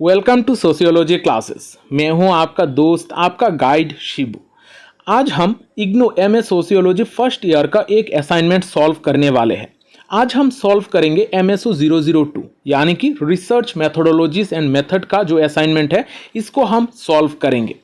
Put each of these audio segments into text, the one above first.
Welcome to sociology classes. मैं हूं आपका दोस्त, आपका गाइड शिबू। आज हम IGNOU MA sociology first year का एक असाइनमेंट सॉल्व करने वाले हैं। आज हम सॉल्व करेंगे MSO 002 यानी कि रिसर्च मेथोडोलॉजीज एंड मेथड का जो असाइनमेंट है, इसको हम सॉल्व करेंगे।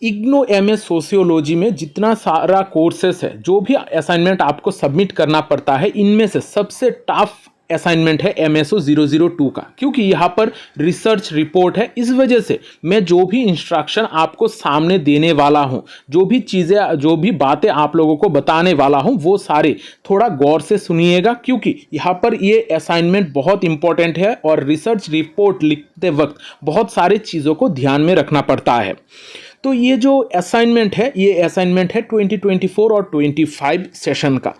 इग्नू एमए सोशियोलॉजी में जितना सारा कोर्सेस है, जो भी असाइनमेंट आपको सबमिट करना पड़ता है, इनमें से सबसे टफ असाइनमेंट है MSO 002 का, क्योंकि यहाँ पर रिसर्च रिपोर्ट है। इस वजह से मैं जो भी इंस्ट्रक्शन आपको सामने देने वाला हूँ, जो भी चीज़ें, जो भी बातें आप लोगों को बताने वाला हूँ, वो सारे थोड़ा गौर से सुनिएगा, क्योंकि यहाँ पर ये असाइनमेंट बहुत इंपॉर्टेंट है और रिसर्च रिपोर्ट लिखते वक्त बहुत सारी चीज़ों को ध्यान में रखना पड़ता है। तो ये जो असाइनमेंट है, ये असाइनमेंट है 2024 और 25 सेशन का।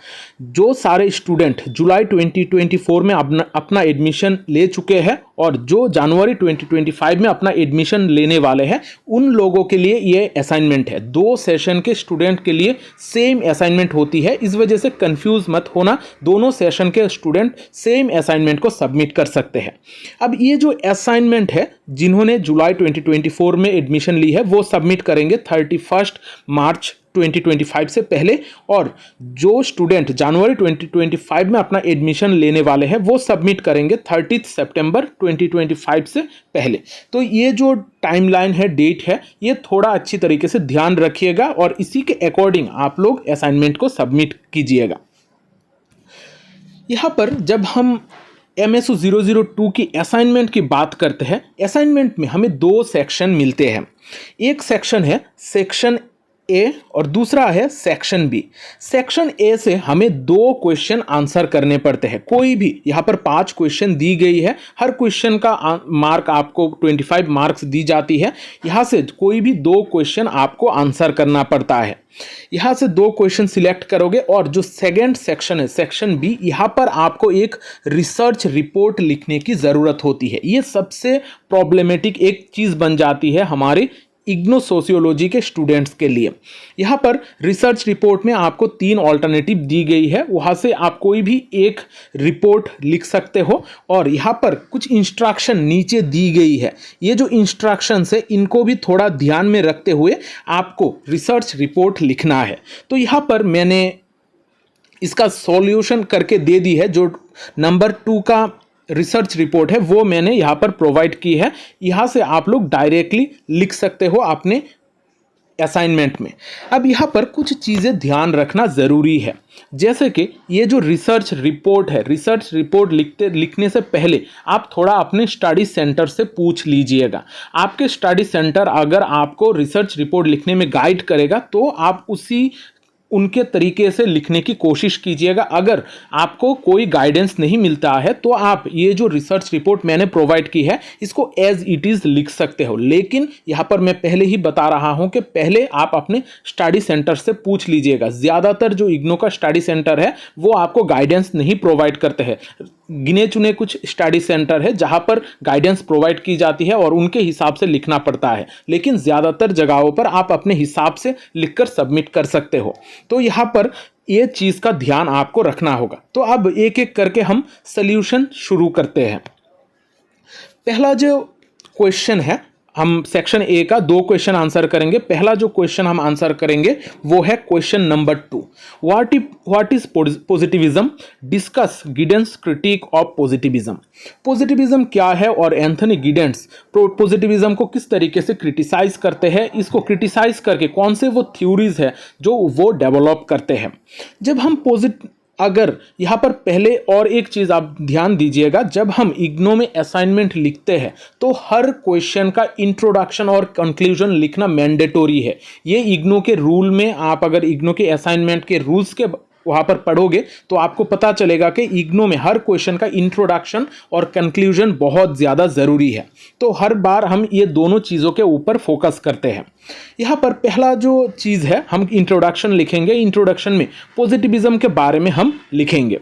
जो सारे स्टूडेंट जुलाई 2024 में अपना एडमिशन ले चुके हैं और जो जनवरी 2025 में अपना एडमिशन लेने वाले हैं, उन लोगों के लिए ये असाइनमेंट है। 2 सेशन के स्टूडेंट के लिए सेम असाइनमेंट होती है, इस वजह से कंफ्यूज मत होना। दोनों सेशन के स्टूडेंट सेम असाइनमेंट को सबमिट कर सकते हैं। अब ये जो असाइनमेंट है, जिन्होंने जुलाई 2024 में एडमिशन ली है, वो सबमिट करेंगे 31 मार्च 2025 से पहले, और जो स्टूडेंट जनवरी 2025 में अपना एडमिशन लेने वाले हैं, वो सबमिट करेंगे 30 सितंबर 2025 से पहले। तो ये जो टाइमलाइन है, डेट है, ये थोड़ा अच्छी तरीके से ध्यान रखिएगा और इसी के अकॉर्डिंग आप लोग असाइनमेंट को सबमिट कीजिएगा। यहाँ पर जब हम MSO 002 की असाइनमेंट की बात करते हैं, असाइनमेंट में हमें 2 सेक्शन मिलते हैं। एक सेक्शन है सेक्शन ए और दूसरा है सेक्शन बी। सेक्शन ए से हमें 2 क्वेश्चन आंसर करने पड़ते हैं। कोई भी, यहाँ पर 5 क्वेश्चन दी गई है, हर क्वेश्चन का मार्क आपको 25 मार्क्स दी जाती है। यहाँ से कोई भी 2 क्वेश्चन आपको आंसर करना पड़ता है। यहाँ से 2 क्वेश्चन सिलेक्ट करोगे और जो सेकंड सेक्शन है, सेक्शन बी, यहाँ पर आपको एक रिसर्च रिपोर्ट लिखने की ज़रूरत होती है। ये सबसे प्रॉब्लमेटिक एक चीज़ बन जाती है हमारे इग्नू सोशियोलॉजी के स्टूडेंट्स के लिए। यहाँ पर रिसर्च रिपोर्ट में आपको 3 ऑल्टरनेटिव दी गई है, वहाँ से आप कोई भी एक रिपोर्ट लिख सकते हो। और यहाँ पर कुछ इंस्ट्रक्शन नीचे दी गई है। ये जो इंस्ट्रक्शंस है, इनको भी थोड़ा ध्यान में रखते हुए आपको रिसर्च रिपोर्ट लिखना है। तो यहाँ पर मैंने इसका सॉल्यूशन करके दे दी है। जो नंबर 2 का रिसर्च रिपोर्ट है, वो मैंने यहाँ पर प्रोवाइड की है। यहाँ से आप लोग डायरेक्टली लिख सकते हो अपने असाइनमेंट में। अब यहाँ पर कुछ चीज़ें ध्यान रखना ज़रूरी है, जैसे कि ये जो रिसर्च रिपोर्ट है, रिसर्च रिपोर्ट लिखने से पहले आप थोड़ा अपने स्टडी सेंटर से पूछ लीजिएगा। आपके स्टडी सेंटर अगर आपको रिसर्च रिपोर्ट लिखने में गाइड करेगा, तो आप उनके तरीके से लिखने की कोशिश कीजिएगा। अगर आपको कोई गाइडेंस नहीं मिलता है, तो आप ये जो रिसर्च रिपोर्ट मैंने प्रोवाइड की है, इसको एज इट इज़ लिख सकते हो। लेकिन यहाँ पर मैं पहले ही बता रहा हूँ कि पहले आप अपने स्टडी सेंटर से पूछ लीजिएगा। ज़्यादातर जो इग्नू का स्टडी सेंटर है, वो आपको गाइडेंस नहीं प्रोवाइड करते हैं। गिने चुने कुछ स्टडी सेंटर है जहाँ पर गाइडेंस प्रोवाइड की जाती है और उनके हिसाब से लिखना पड़ता है, लेकिन ज़्यादातर जगहों पर आप अपने हिसाब से लिखकर सबमिट कर सकते हो। तो यहाँ पर ये चीज़ का ध्यान आपको रखना होगा। तो अब एक एक करके हम सल्यूशन शुरू करते हैं। पहला जो क्वेश्चन है, हम सेक्शन ए का 2 क्वेश्चन आंसर करेंगे। पहला जो क्वेश्चन हम आंसर करेंगे वो है question number 2। What is positivism? Discuss Giddens critic of positivism. Positivism क्या है और एंथनी गिडेंस पॉजिटिविज्म को किस तरीके से क्रिटिसाइज करते हैं, इसको क्रिटिसाइज करके कौन से वो थ्योरीज है जो वो डेवलप करते हैं। जब हम अगर यहाँ पर पहले और एक चीज़ आप ध्यान दीजिएगा, जब हम इग्नू में असाइनमेंट लिखते हैं, तो हर क्वेश्चन का इंट्रोडक्शन और कंक्लूजन लिखना मैंडेटोरी है। ये इग्नू के रूल में, आप अगर इग्नू के असाइनमेंट के रूल्स के वहाँ पर पढ़ोगे तो आपको पता चलेगा कि इग्नू में हर क्वेश्चन का इंट्रोडक्शन और कंक्लूजन बहुत ज़्यादा ज़रूरी है। तो हर बार हम ये दोनों चीज़ों के ऊपर फोकस करते हैं। यहाँ पर पहला जो चीज़ है, हम इंट्रोडक्शन लिखेंगे। इंट्रोडक्शन में पॉजिटिविज्म के बारे में हम लिखेंगे।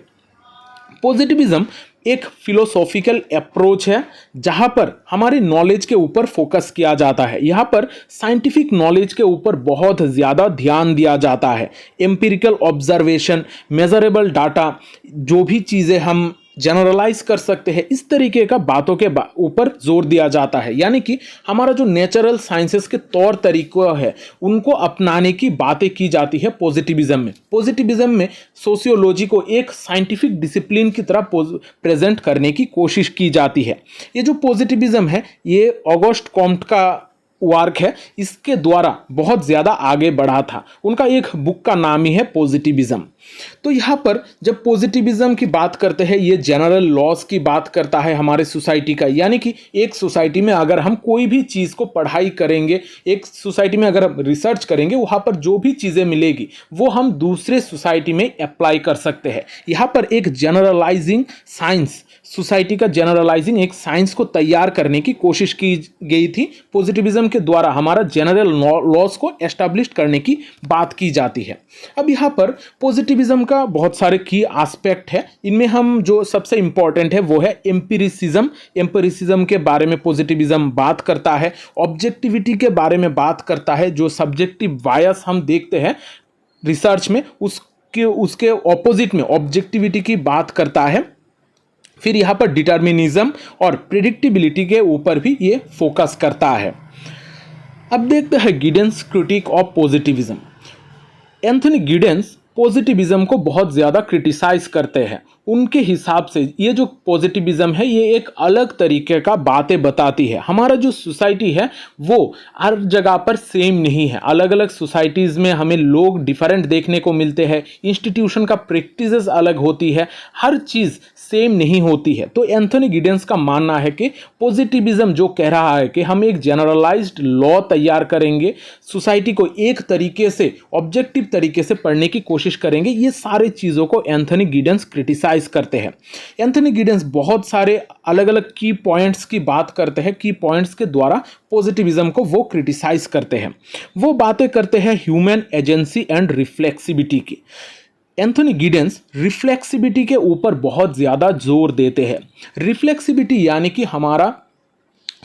पॉजिटिविज्म एक फिलोसॉफिकल अप्रोच है जहाँ पर हमारे नॉलेज के ऊपर फोकस किया जाता है। यहाँ पर साइंटिफिक नॉलेज के ऊपर बहुत ज़्यादा ध्यान दिया जाता है। एम्पिरिकल ऑब्जर्वेशन, मेजरेबल डाटा, जो भी चीज़ें हम जनरलाइज कर सकते हैं, इस तरीके का बातों के ऊपर जोर दिया जाता है। यानी कि हमारा जो नेचुरल साइंसेस के तौर तरीकों है उनको अपनाने की बातें की जाती है पॉजिटिविज्म में। पॉजिटिविज्म में सोशियोलॉजी को एक साइंटिफिक डिसिप्लिन की तरह प्रेजेंट करने की कोशिश की जाती है। ये जो पॉजिटिविज्म है ये ऑगस्ट कॉम्ट का वर्क है, इसके द्वारा बहुत ज़्यादा आगे बढ़ा था। उनका एक बुक का नाम ही है पॉजिटिविज्म। तो यहाँ पर जब पॉजिटिविज्म की बात करते हैं ये जनरल लॉज की बात करता है हमारे सोसाइटी का। यानी कि एक सोसाइटी में अगर हम कोई भी चीज़ को पढ़ाई करेंगे, एक सोसाइटी में अगर हम रिसर्च करेंगे, वहाँ पर जो भी चीज़ें मिलेगी वो हम दूसरे सोसाइटी में अप्लाई कर सकते हैं। यहाँ पर एक जनरलाइजिंग साइंस, सोसाइटी का जनरलाइजिंग एक साइंस को तैयार करने की कोशिश की गई थी। पॉजिटिविज्म के द्वारा हमारा जनरल लॉज को एस्टैब्लिश करने की बात की जाती है। अब यहाँ पर पॉजिटिविज्म का बहुत सारे की एस्पेक्ट है, इनमें हम जो सबसे इंपॉर्टेंट है वो है एम्पिरिसिज्म। एम्पिरिसिज्म के बारे में पॉजिटिविज्म बात करता है, ऑब्जेक्टिविटी के बारे में बात करता है। जो सब्जेक्टिव बायस हम देखते हैं रिसर्च में उसके ऑपोजिट में ऑब्जेक्टिविटी की बात करता है। फिर यहाँ पर डिटर्मिनिज्म और प्रिडिक्टिबिलिटी के ऊपर भी ये फोकस करता है। अब देखते हैं Giddens critic of positivism. Anthony Giddens positivism को बहुत ज़्यादा क्रिटिसाइज करते हैं। उनके हिसाब से ये जो पॉजिटिविज्म है ये एक अलग तरीके का बातें बताती है। हमारा जो सोसाइटी है वो हर जगह पर सेम नहीं है, अलग अलग सोसाइटीज़ में हमें लोग डिफरेंट देखने को मिलते हैं, इंस्टीट्यूशन का प्रैक्टिसेस अलग होती है, हर चीज़ सेम नहीं होती है। तो एंथनी गिडेंस का मानना है कि पॉजिटिविज्म जो कह रहा है कि हम एक जनरलाइज्ड लॉ तैयार करेंगे, सोसाइटी को एक तरीके से ऑब्जेक्टिव तरीके से पढ़ने की कोशिश करेंगे, ये सारे चीज़ों को एंथनी गिडेंस क्रिटिसाइज करते हैं। एंथनी गिडेंस बहुत सारे अलग अलग की पॉइंट्स की बात करते हैं, की पॉइंट्स के द्वारा पॉजिटिविज्म को वो क्रिटिसाइज करते हैं। वो बातें करते हैं ह्यूमन एजेंसी एंड रिफ्लेक्सिबिलिटी की। एंथनी गिडेंस रिफ्लेक्सिबिलिटी के ऊपर बहुत ज़्यादा जोर देते हैं। रिफ्लेक्सिबिलिटी यानी कि हमारा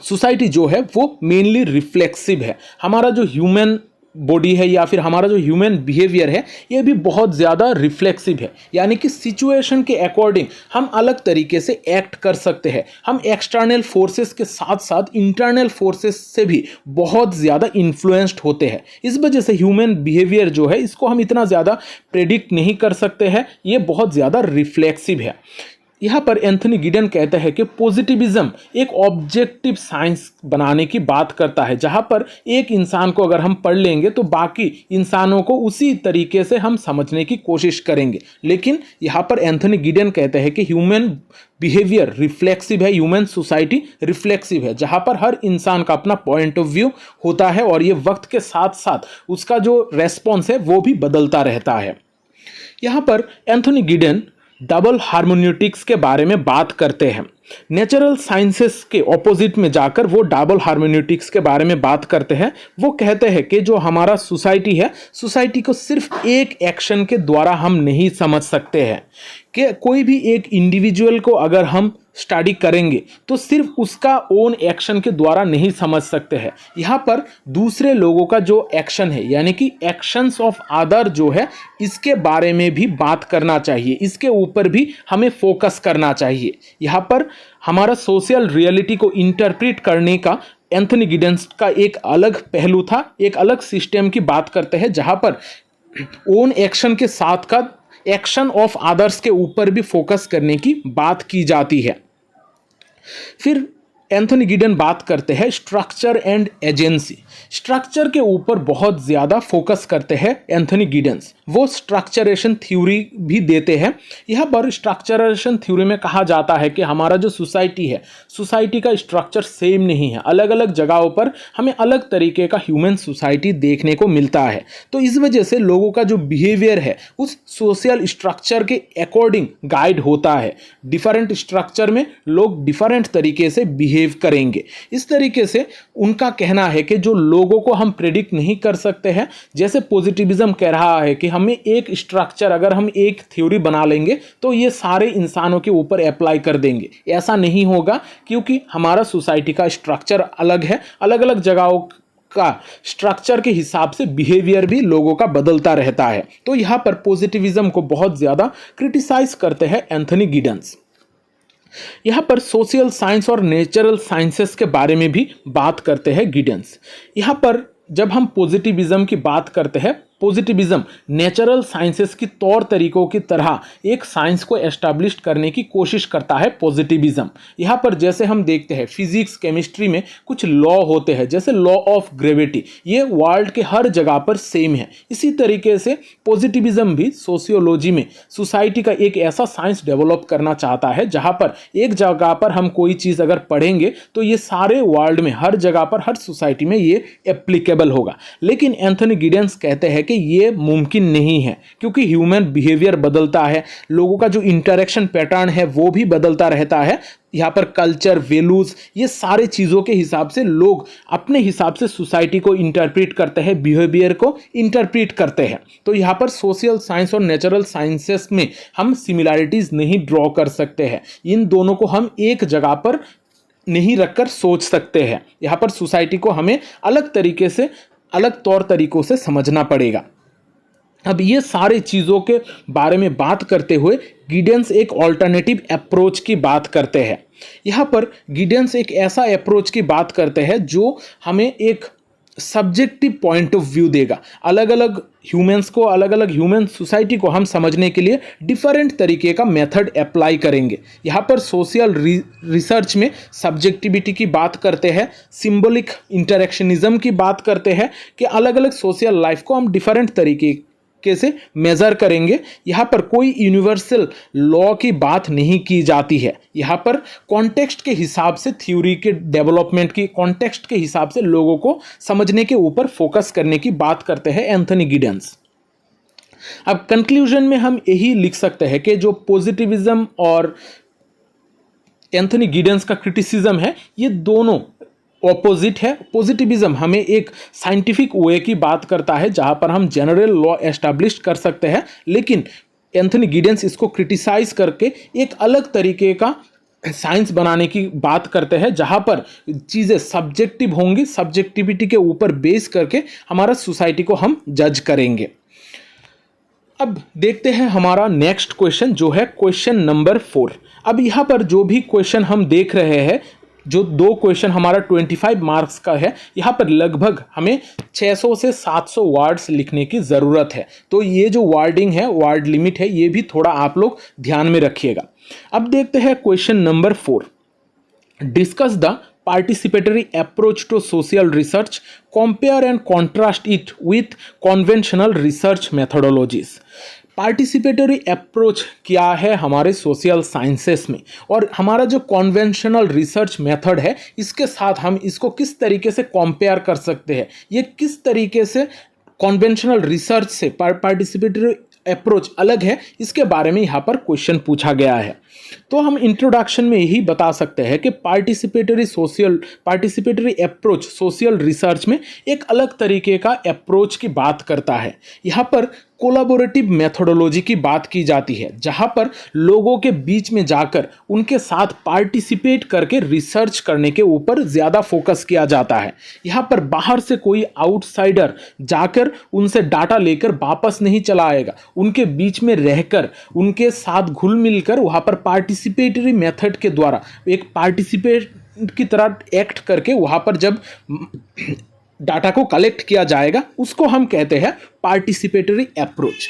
सोसाइटी जो है वो मेनली रिफ्लेक्सिव है। हमारा जो ह्यूमन बॉडी है या फिर हमारा जो ह्यूमन बिहेवियर है ये भी बहुत ज़्यादा रिफ्लेक्सिव है। यानी कि सिचुएशन के अकॉर्डिंग हम अलग तरीके से एक्ट कर सकते हैं। हम एक्सटर्नल फोर्सेस के साथ साथ इंटरनल फोर्सेस से भी बहुत ज़्यादा इन्फ्लुएंस्ड होते हैं। इस वजह से ह्यूमन बिहेवियर जो है इसको हम इतना ज़्यादा प्रेडिक्ट नहीं कर सकते हैं, ये बहुत ज़्यादा रिफ्लेक्सिव है। यहाँ पर एंथनी गिडेन कहते हैं कि पॉजिटिविज्म एक ऑब्जेक्टिव साइंस बनाने की बात करता है, जहाँ पर एक इंसान को अगर हम पढ़ लेंगे तो बाकी इंसानों को उसी तरीके से हम समझने की कोशिश करेंगे। लेकिन यहाँ पर एंथनी गिडेन कहते हैं कि ह्यूमन बिहेवियर रिफ्लेक्सिव है, ह्यूमन सोसाइटी रिफ्लेक्सिव है, जहाँ पर हर इंसान का अपना पॉइंट ऑफ व्यू होता है और ये वक्त के साथ साथ उसका जो रेस्पॉन्स है वो भी बदलता रहता है। यहाँ पर एंथनी गिडेन डबल हार्मोन्यूटिक्स के बारे में बात करते हैं। नेचुरल साइंसेस के ऑपोजिट में जाकर वो डबल हार्मोन्यूटिक्स के बारे में बात करते हैं। वो कहते हैं कि जो हमारा सोसाइटी है, सोसाइटी को सिर्फ एक एक्शन के द्वारा हम नहीं समझ सकते हैं कि कोई भी एक इंडिविजुअल को अगर हम स्टडी करेंगे तो सिर्फ उसका ओन एक्शन के द्वारा नहीं समझ सकते हैं। यहाँ पर दूसरे लोगों का जो एक्शन है यानी कि एक्शंस ऑफ अदर जो है इसके बारे में भी बात करना चाहिए, इसके ऊपर भी हमें फोकस करना चाहिए। यहाँ पर हमारा सोशल रियलिटी को इंटरप्रेट करने का एंथनी गिडेंस का एक अलग पहलू था, एक अलग सिस्टम की बात करते हैं जहाँ पर ओन एक्शन के साथ का एक्शन ऑफ अदर्स के ऊपर भी फोकस करने की बात की जाती है। फिर एंथनी गिडेन बात करते हैं स्ट्रक्चर एंड एजेंसी। स्ट्रक्चर के ऊपर बहुत ज़्यादा फोकस करते हैं एंथनी गिडेंस। वो स्ट्रक्चरेशन थ्योरी भी देते हैं। यहाँ पर स्ट्रक्चरेशन थ्योरी में कहा जाता है कि हमारा जो सोसाइटी है, सोसाइटी का स्ट्रक्चर सेम नहीं है, अलग अलग जगहों पर हमें अलग तरीके का ह्यूमन सोसाइटी देखने को मिलता है। तो इस वजह से लोगों का जो बिहेवियर है उस सोशल स्ट्रक्चर के अकॉर्डिंग गाइड होता है। डिफरेंट स्ट्रक्चर में लोग डिफरेंट तरीके से बिहेव करेंगे। इस तरीके से उनका कहना है कि जो लोगों को हम प्रेडिक्ट नहीं कर सकते हैं, जैसे पॉजिटिविज्म कह रहा है कि हमें एक स्ट्रक्चर अगर हम एक थ्योरी बना लेंगे तो ये सारे इंसानों के ऊपर अप्लाई कर देंगे, ऐसा नहीं होगा क्योंकि हमारा सोसाइटी का स्ट्रक्चर अलग है। अलग अलग जगहों का स्ट्रक्चर के हिसाब से बिहेवियर भी लोगों का बदलता रहता है। तो यहाँ पर पॉजिटिविज्म को बहुत ज़्यादा क्रिटिसाइज करते हैं एंथनी गिडेंस। यहाँ पर सोशल साइंस और नेचुरल साइंसेस के बारे में भी बात करते हैं गिडेंस। यहाँ पर जब हम पॉजिटिविज्म की बात करते हैं, पॉजिटिविज्म नेचुरल साइंसेस की तौर तरीकों की तरह एक साइंस को एस्टैब्लिश करने की कोशिश करता है पॉजिटिविज्म। यहाँ पर जैसे हम देखते हैं फिजिक्स केमिस्ट्री में कुछ लॉ होते हैं, जैसे लॉ ऑफ ग्रेविटी, ये वर्ल्ड के हर जगह पर सेम है। इसी तरीके से पॉजिटिविज्म भी सोशियोलॉजी में सोसाइटी का एक ऐसा साइंस डेवलप करना चाहता है जहाँ पर एक जगह पर हम कोई चीज़ अगर पढ़ेंगे तो ये सारे वर्ल्ड में हर जगह पर हर सोसाइटी में ये एप्लीकेबल होगा। लेकिन एंथनी गिडेंस कहते हैं कि ये मुमकिन नहीं है, क्योंकि ह्यूमन बिहेवियर बदलता है, लोगों का जो इंटरेक्शन पैटर्न है वो भी बदलता रहता है। यहाँ पर कल्चर, वैल्यूज, ये सारे चीज़ों के हिसाब से लोग अपने हिसाब से सोसाइटी को इंटरप्रेट करते हैं, बिहेवियर को इंटरप्रेट करते हैं। तो यहाँ पर सोशल साइंस और नेचुरल साइंसेस में हम सिमिलैरिटीज़ नहीं ड्रॉ कर सकते हैं। इन दोनों को हम एक जगह पर नहीं रखकर सोच सकते हैं। यहाँ पर सोसाइटी को हमें अलग तरीके से, अलग तौर तरीकों से समझना पड़ेगा। अब ये सारे चीज़ों के बारे में बात करते हुए गिडेंस एक ऑल्टरनेटिव अप्रोच की बात करते हैं। यहाँ पर गिडेंस एक ऐसा अप्रोच की बात करते हैं जो हमें एक सब्जेक्टिव पॉइंट ऑफ व्यू देगा। अलग अलग ह्यूमंस को, अलग अलग ह्यूमन सोसाइटी को हम समझने के लिए डिफरेंट तरीके का मेथड अप्लाई करेंगे। यहाँ पर सोशल रिसर्च में सब्जेक्टिविटी की बात करते हैं, सिंबॉलिक इंटरेक्शनिज्म की बात करते हैं कि अलग अलग सोशल लाइफ को हम डिफरेंट तरीके से मेजर करेंगे। यहाँ पर कोई यूनिवर्सल लॉ की बात नहीं की जाती है। यहाँ पर कॉन्टेक्स्ट के हिसाब से, थ्योरी के डेवलपमेंट की कॉन्टेक्स्ट के हिसाब से लोगों को समझने के ऊपर फोकस करने की बात करते हैं एंथनी गिडेंस। अब कंक्लूजन में हम यही लिख सकते हैं कि जो पॉजिटिविज्म और एंथनी गिडेंस का क्रिटिसिज्म है, ये दोनों ऑपोजिट है। पॉजिटिविज्म हमें एक साइंटिफिक वे की बात करता है जहां पर हम जनरल लॉ एस्टैब्लिश कर सकते हैं, लेकिन एंथनी गिडेंस इसको क्रिटिसाइज करके एक अलग तरीके का साइंस बनाने की बात करते हैं जहां पर चीज़ें सब्जेक्टिव होंगी, सब्जेक्टिविटी के ऊपर बेस करके हमारा सोसाइटी को हम जज करेंगे। अब देखते हैं हमारा नेक्स्ट क्वेश्चन, जो है क्वेश्चन नंबर 4। अब यहाँ पर जो भी क्वेश्चन हम देख रहे हैं, जो दो क्वेश्चन हमारा 25 मार्क्स का है, यहाँ पर लगभग हमें 600 से 700 वर्ड्स लिखने की ज़रूरत है। तो ये जो वर्डिंग है, वर्ड लिमिट है, ये भी थोड़ा आप लोग ध्यान में रखिएगा। अब देखते हैं question number 4। Discuss the participatory approach to social research, compare and contrast it with conventional research methodologies। Participatory approach क्या है हमारे सोशल साइंसेस में, और हमारा जो कॉन्वेंशनल रिसर्च मेथड है इसके साथ हम इसको किस तरीके से कंपेयर कर सकते हैं, ये किस तरीके से कॉन्वेंशनल रिसर्च से पार्टिसिपेटरी अप्रोच अलग है, इसके बारे में यहाँ पर क्वेश्चन पूछा गया है। तो हम इंट्रोडक्शन में यही बता सकते हैं कि पार्टिसिपेटरी अप्रोच सोशल रिसर्च में एक अलग तरीके का अप्रोच की बात करता है। यहाँ पर कोलैबोरेटिव मेथोडोलॉजी की बात की जाती है, जहाँ पर लोगों के बीच में जाकर उनके साथ पार्टिसिपेट करके रिसर्च करने के ऊपर ज़्यादा फोकस किया जाता है। यहाँ पर बाहर से कोई आउटसाइडर जाकर उनसे डाटा लेकर वापस नहीं चला आएगा, उनके बीच में रहकर उनके साथ घुल मिलकर वहाँ पर पार्टिसिपेटरी मेथड के द्वारा एक पार्टिसिपेट की तरह एक्ट करके वहाँ पर जब डाटा को कलेक्ट किया जाएगा उसको हम कहते हैं पार्टिसिपेटरी अप्रोच।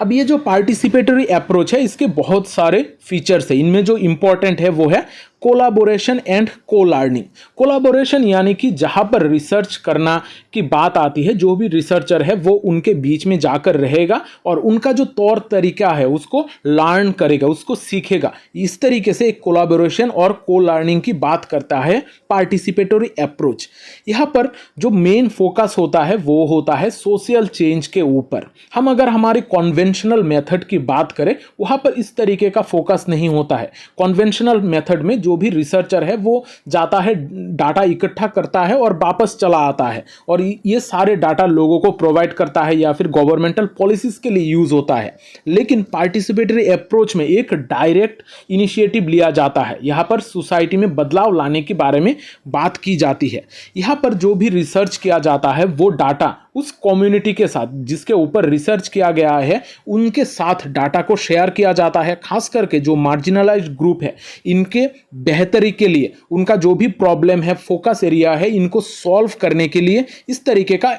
अब ये जो पार्टिसिपेटरी अप्रोच है इसके बहुत सारे फीचर्स है, इनमें जो इम्पोर्टेंट है वो है कोलैबोरेशन एंड को लर्निंग। कोलैबोरेशन यानी कि जहाँ पर रिसर्च करना की बात आती है, जो भी रिसर्चर है वो उनके बीच में जाकर रहेगा और उनका जो तौर तरीका है उसको लर्न करेगा, उसको सीखेगा। इस तरीके से एक कोलैबोरेशन और को लर्निंग की बात करता है पार्टिसिपेटरी अप्रोच। यहाँ पर जो मेन फोकस होता है वो होता है सोशल चेंज के ऊपर। हम अगर हमारे कॉन्वेंशनल मेथड की बात करें वहाँ पर इस तरीके का फोकस नहीं होता है। कॉन्वेंशनल मेथड में जो भी रिसर्चर है वो जाता है, डाटा इकट्ठा करता है और वापस चला आता है, और ये सारे डाटा लोगों को प्रोवाइड करता है या फिर गवर्नमेंटल पॉलिसीज के लिए यूज होता है। लेकिन पार्टिसिपेटरी अप्रोच में एक डायरेक्ट इनिशिएटिव लिया जाता है, यहाँ पर सोसाइटी में बदलाव लाने के बारे में बात की जाती है। यहाँ पर जो भी रिसर्च किया जाता है वो डाटा उस कम्युनिटी के साथ जिसके ऊपर रिसर्च किया गया है उनके साथ डाटा को शेयर किया जाता है। खास करके जो मार्जिनलाइज्ड ग्रुप है इनके बेहतरी के लिए, उनका जो भी प्रॉब्लम है, फोकस एरिया है, इनको सॉल्व करने के लिए इस तरीके का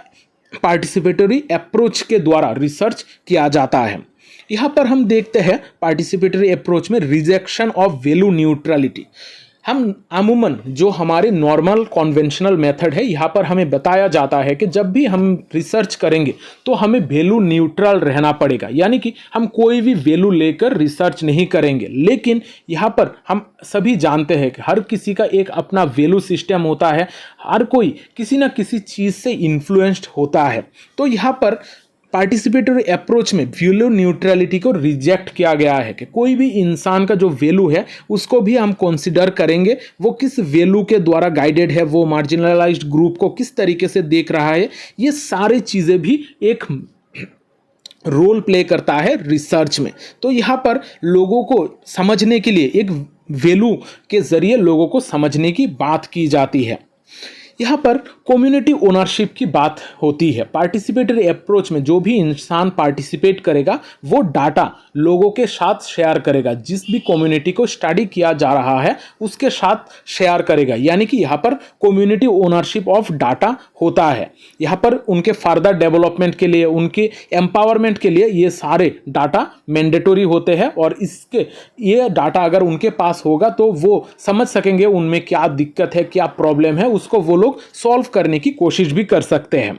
पार्टिसिपेटरी अप्रोच के द्वारा रिसर्च किया जाता है। यहाँ पर हम देखते हैं पार्टिसिपेटरी अप्रोच में रिजेक्शन ऑफ वैल्यू न्यूट्रलिटी। हम अमूमन जो हमारे नॉर्मल कॉन्वेंशनल मेथड है, यहाँ पर हमें बताया जाता है कि जब भी हम रिसर्च करेंगे तो हमें वैल्यू न्यूट्रल रहना पड़ेगा, यानी कि हम कोई भी वैल्यू लेकर रिसर्च नहीं करेंगे। लेकिन यहाँ पर हम सभी जानते हैं कि हर किसी का एक अपना वैल्यू सिस्टम होता है, हर कोई किसी न किसी चीज़ से इन्फ्लुएंस्ड होता है। तो यहाँ पर पार्टिसिपेटरी अप्रोच में वैल्यू न्यूट्रलिटी को रिजेक्ट किया गया है कि कोई भी इंसान का जो वैल्यू है उसको भी हम कंसिडर करेंगे, वो किस वैल्यू के द्वारा गाइडेड है, वो मार्जिनलाइज्ड ग्रुप को किस तरीके से देख रहा है, ये सारी चीज़ें भी एक रोल प्ले करता है रिसर्च में। तो यहाँ पर लोगों को समझने के लिए एक वैल्यू के जरिए लोगों को समझने की बात की जाती है। यहाँ पर कम्युनिटी ओनरशिप की बात होती है। पार्टिसिपेटरी अप्रोच में जो भी इंसान पार्टिसिपेट करेगा वो डाटा लोगों के साथ शेयर करेगा, जिस भी कम्युनिटी को स्टडी किया जा रहा है उसके साथ शेयर करेगा, यानी कि यहाँ पर कम्युनिटी ओनरशिप ऑफ डाटा होता है। यहाँ पर उनके फर्दर डेवलपमेंट के लिए, उनके एम्पावरमेंट के लिए ये सारे डाटा मैंडेटरी होते हैं और इसके ये डाटा अगर उनके पास होगा तो वो समझ सकेंगे उनमें क्या दिक्कत है, क्या प्रॉब्लम है, उसको वो लोग सॉल्व करने की कोशिश भी कर सकते हैं।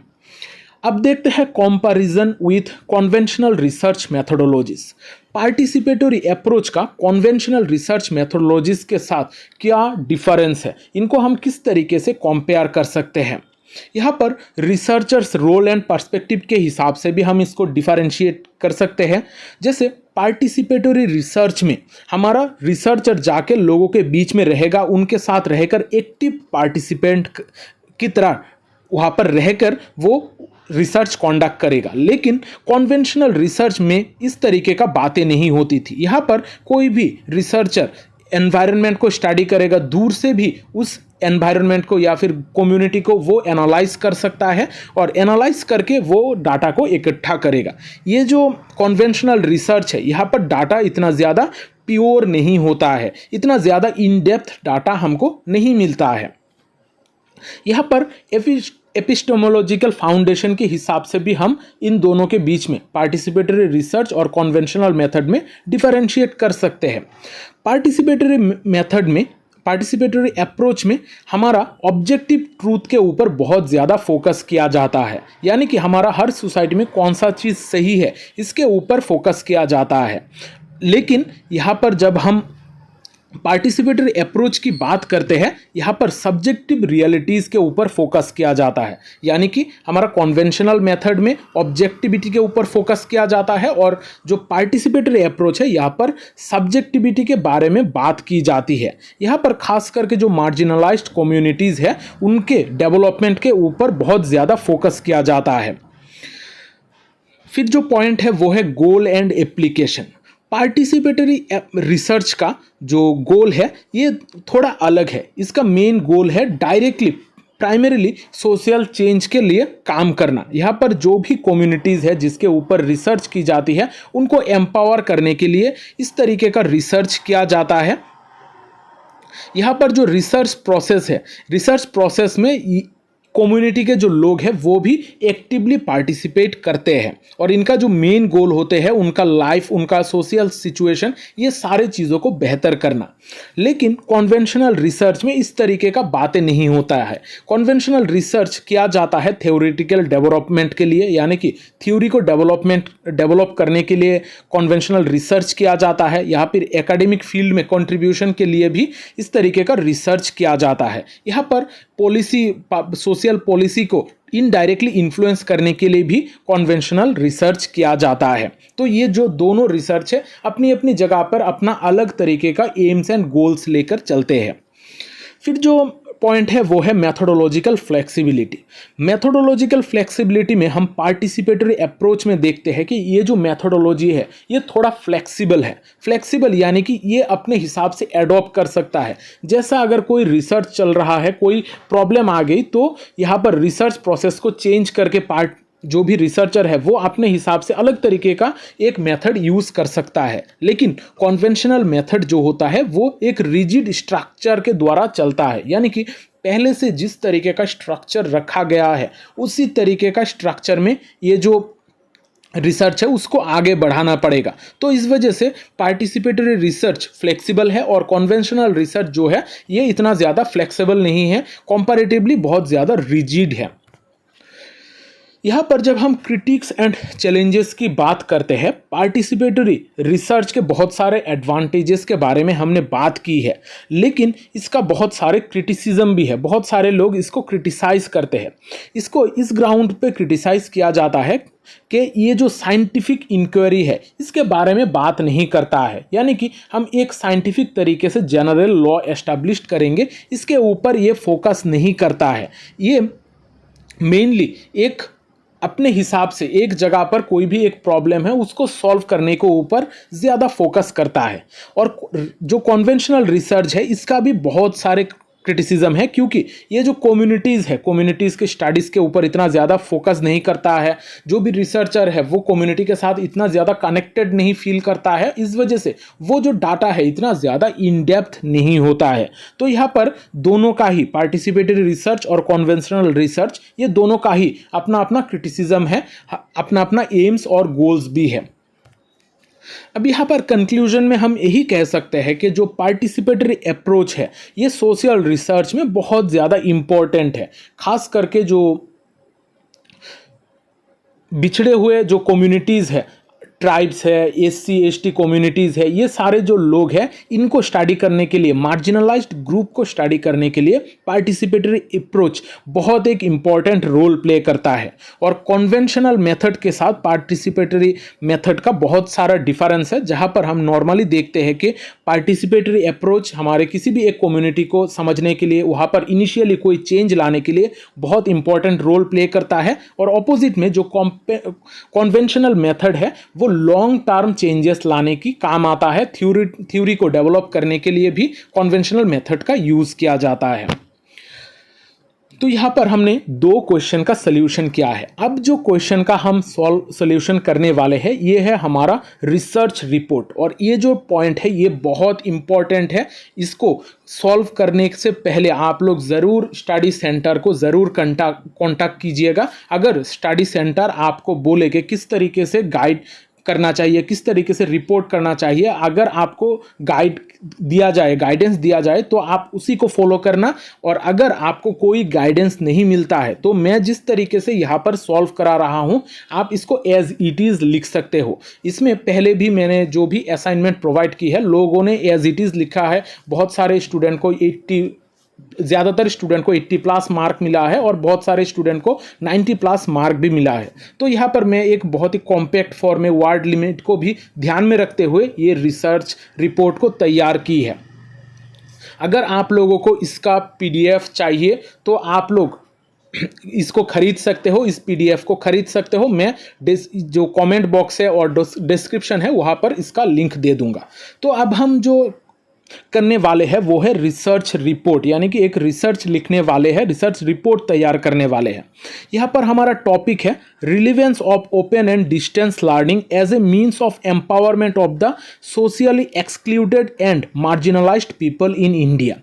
अब देखते हैं comparison with conventional research methodologies. Participatory approach का कन्वेंशनल रिसर्च मेथोडोलॉजीज के साथ क्या डिफरेंस है, इनको हम किस तरीके से कंपेयर कर सकते हैं। यहाँ पर रिसर्चर्स रोल एंड पर्सपेक्टिव के हिसाब से भी हम इसको डिफरेंशिएट कर सकते हैं। जैसे पार्टिसिपेटरी रिसर्च में हमारा रिसर्चर जाके लोगों के बीच में रहेगा, उनके साथ रहकर एक्टिव पार्टिसिपेंट की तरह वहाँ पर रहकर वो रिसर्च कंडक्ट करेगा। लेकिन कन्वेंशनल रिसर्च में इस तरीके का बातें नहीं होती थी। यहाँ पर कोई भी रिसर्चर एनवायरनमेंट को स्टडी करेगा, दूर से भी उस एनवायरनमेंट को या फिर कम्युनिटी को वो एनालाइज कर सकता है और एनालाइज करके वो डाटा को इकट्ठा करेगा। ये जो कन्वेंशनल रिसर्च है यहाँ पर डाटा इतना ज़्यादा प्योर नहीं होता है, इतना ज़्यादा इन डेप्थ डाटा हमको नहीं मिलता है। यहाँ पर एपिस्टेमोलॉजिकल फाउंडेशन के हिसाब से भी हम इन दोनों के बीच में पार्टिसिपेटरी रिसर्च और कन्वेंशनल मेथड में डिफरेंशिएट कर सकते हैं। पार्टिसिपेटरी मेथड में, पार्टिसिपेटरी अप्रोच में हमारा ऑब्जेक्टिव ट्रूथ के ऊपर बहुत ज़्यादा फोकस किया जाता है, यानी कि हमारा हर सोसाइटी में कौन सा चीज़ सही है इसके ऊपर फोकस किया जाता है। लेकिन यहाँ पर जब हम पार्टिसिपेटरी अप्रोच की बात करते हैं, यहाँ पर सब्जेक्टिव रियलिटीज़ के ऊपर फोकस किया जाता है, यानी कि हमारा कन्वेंशनल मेथड में ऑब्जेक्टिविटी के ऊपर फोकस किया जाता है और जो पार्टिसिपेटरी अप्रोच है यहाँ पर सब्जेक्टिविटी के बारे में बात की जाती है। यहाँ पर खास करके जो मार्जिनलाइज्ड कम्युनिटीज़ है उनके डेवलपमेंट के ऊपर बहुत ज़्यादा फोकस किया जाता है। फिर जो पॉइंट है वो है goal and application. Participatory research का जो गोल है ये थोड़ा अलग है। इसका मेन गोल है डायरेक्टली प्राइमरीली सोशल चेंज के लिए काम करना। यहाँ पर जो भी कम्युनिटीज़ है जिसके ऊपर रिसर्च की जाती है उनको एम्पावर करने के लिए इस तरीके का रिसर्च किया जाता है। यहाँ पर जो रिसर्च प्रोसेस है, रिसर्च प्रोसेस में कम्युनिटी के जो लोग हैं वो भी एक्टिवली पार्टिसिपेट करते हैं और इनका जो मेन गोल होते हैं उनका लाइफ, उनका सोशल सिचुएशन, ये सारे चीज़ों को बेहतर करना। लेकिन कन्वेंशनल रिसर्च में इस तरीके का बातें नहीं होता है। कन्वेंशनल रिसर्च किया जाता है थ्योरेटिकल डेवलपमेंट के लिए, यानी कि थ्योरी को डेवलप करने के लिए कन्वेंशनल रिसर्च किया जाता है। यहाँ पर एकेडमिक फील्ड में कंट्रीब्यूशन के लिए भी इस तरीके का रिसर्च किया जाता है। यहाँ पर सोशल पॉलिसी को इनडायरेक्टली इन्फ्लुएंस करने के लिए भी कन्वेंशनल रिसर्च किया जाता है। तो ये जो दोनों रिसर्च है अपनी अपनी जगह पर अपना अलग तरीके का एम्स एंड गोल्स लेकर चलते हैं। फिर जो पॉइंट है वो है मेथोडोलॉजिकल फ्लेक्सिबिलिटी। मेथोडोलॉजिकल फ्लेक्सिबिलिटी में हम पार्टिसिपेटरी अप्रोच में देखते हैं कि ये जो मेथोडोलॉजी है ये थोड़ा फ्लेक्सिबल है। फ्लेक्सिबल यानी कि ये अपने हिसाब से एडॉप्ट कर सकता है। जैसा अगर कोई रिसर्च चल रहा है, कोई प्रॉब्लम आ गई तो यहाँ पर रिसर्च प्रोसेस को चेंज करके जो भी रिसर्चर है वो अपने हिसाब से अलग तरीके का एक मेथड यूज़ कर सकता है, लेकिन कॉन्वेंशनल मेथड जो होता है वो एक रिजिड स्ट्रक्चर के द्वारा चलता है, यानी कि पहले से जिस तरीके का स्ट्रक्चर रखा गया है उसी तरीके का स्ट्रक्चर में ये जो रिसर्च है उसको आगे बढ़ाना पड़ेगा। तो इस वजह से पार्टिसिपेटरी रिसर्च फ्लेक्सिबल है और कॉन्वेंशनल रिसर्च जो है ये इतना ज़्यादा फ्लेक्सिबल नहीं है, कंपैरेटिवली बहुत ज़्यादा रिजिड है। यहाँ पर जब हम क्रिटिक्स एंड चैलेंजेस की बात करते हैं, पार्टिसिपेटरी रिसर्च के बहुत सारे एडवांटेजेस के बारे में हमने बात की है, लेकिन इसका बहुत सारे क्रिटिसिज्म भी है। बहुत सारे लोग इसको क्रिटिसाइज करते हैं। इसको इस ग्राउंड पे क्रिटिसाइज किया जाता है कि ये जो साइंटिफिक इंक्वायरी है इसके बारे में बात नहीं करता है, यानी कि हम एक साइंटिफिक तरीके से जनरल लॉ एस्टैब्लिश करेंगे, इसके ऊपर ये फोकस नहीं करता है। ये मेनली एक अपने हिसाब से एक जगह पर कोई भी एक प्रॉब्लम है उसको सॉल्व करने के ऊपर ज़्यादा फोकस करता है। और जो कॉन्वेंशनल रिसर्च है इसका भी बहुत सारे क्रिटिसिज्म है, क्योंकि ये जो कम्युनिटीज़ है, कम्युनिटीज़ के स्टडीज़ के ऊपर इतना ज़्यादा फोकस नहीं करता है। जो भी रिसर्चर है वो कम्युनिटी के साथ इतना ज़्यादा कनेक्टेड नहीं फील करता है, इस वजह से वो जो डाटा है इतना ज़्यादा इन डेप्थ नहीं होता है। तो यहाँ पर दोनों का ही, पार्टिसिपेटरी रिसर्च और कॉन्वेंशनल रिसर्च, ये दोनों का ही अपना अपना क्रिटिसिज्म है, अपना अपना एम्स और गोल्स भी है। अब यहाँ पर कंक्लूजन में हम यही कह सकते हैं कि जो पार्टिसिपेटरी अप्रोच है ये सोशल रिसर्च में बहुत ज़्यादा इम्पोर्टेंट है। खास करके जो बिछड़े हुए जो कम्युनिटीज़ है, ट्राइब्स है, एससी एसटी कम्युनिटीज़ है, ये सारे जो लोग हैं इनको स्टडी करने के लिए, मार्जिनलाइज्ड ग्रुप को स्टडी करने के लिए पार्टिसिपेटरी अप्रोच बहुत एक इम्पॉर्टेंट रोल प्ले करता है। और कॉन्वेंशनल मेथड के साथ पार्टिसिपेटरी मेथड का बहुत सारा डिफरेंस है, जहाँ पर हम नॉर्मली देखते हैं कि पार्टिसिपेटरी अप्रोच हमारे किसी भी एक कम्युनिटी को समझने के लिए, वहाँ पर इनिशियली कोई चेंज लाने के लिए बहुत इंपॉर्टेंट रोल प्ले करता है। और ऑपोजिट में जो कॉन्वेंशनल मेथड है वो लॉन्ग टर्म चेंजेस लाने की काम आता है। थ्योरी को डेवलप करने के लिए भी कॉन्वेंशनल मेथड का यूज़ किया जाता है। तो यहाँ पर हमने 2 क्वेश्चन का सल्यूशन किया है। अब जो क्वेश्चन का हम सॉल्यूशन करने वाले हैं ये है हमारा रिसर्च रिपोर्ट, और ये जो पॉइंट है ये बहुत इंपॉर्टेंट है। इसको सॉल्व करने से पहले आप लोग ज़रूर स्टडी सेंटर को ज़रूर कॉन्टैक्ट कीजिएगा। अगर स्टडी सेंटर आपको बोले कि किस तरीके से गाइड करना चाहिए, किस तरीके से रिपोर्ट करना चाहिए, अगर आपको गाइडेंस दिया जाए तो आप उसी को फॉलो करना। और अगर आपको कोई गाइडेंस नहीं मिलता है तो मैं जिस तरीके से यहाँ पर सॉल्व करा रहा हूँ आप इसको एज इट इज़ लिख सकते हो। इसमें पहले भी मैंने जो भी असाइनमेंट प्रोवाइड की है लोगों ने एज इट इज़ लिखा है। बहुत सारे स्टूडेंट को ज़्यादातर स्टूडेंट को 80+ मार्क मिला है और बहुत सारे स्टूडेंट को 90+ मार्क भी मिला है। तो यहाँ पर मैं एक बहुत ही कॉम्पैक्ट फॉर्म में वर्ड लिमिट को भी ध्यान में रखते हुए ये रिसर्च रिपोर्ट को तैयार की है। अगर आप लोगों को इसका PDF चाहिए तो आप लोग इसको खरीद सकते हो, इस PDF को खरीद सकते हो। मैं जो कमेंट बॉक्स है और डिस्क्रिप्शन है वहाँ पर इसका लिंक दे दूँगा। तो अब हम जो करने वाले हैं वो है रिसर्च रिपोर्ट, यानी कि एक रिसर्च लिखने वाले हैं, रिसर्च रिपोर्ट तैयार करने वाले हैं। यहाँ पर हमारा टॉपिक है relevance of open and distance learning as a means of empowerment of the socially excluded and marginalised people in India.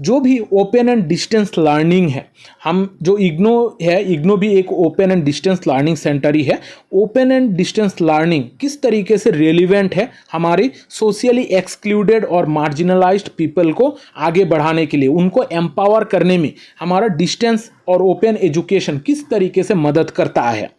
जो भी ओपन एंड डिस्टेंस लर्निंग है, हम जो इग्नो है, इग्नो भी एक open and distance learning centre ही है। ओपन एंड डिस्टेंस लर्निंग किस तरीके से रेलिवेंट है हमारी सोशली एक्सक्लूडेड और मार्जिनलाइज्ड पीपल को आगे बढ़ाने के लिए, उनको एम्पावर करने में हमारा डिस्टेंस और ओपन एजुकेशन किस तरीके से मदद करता है।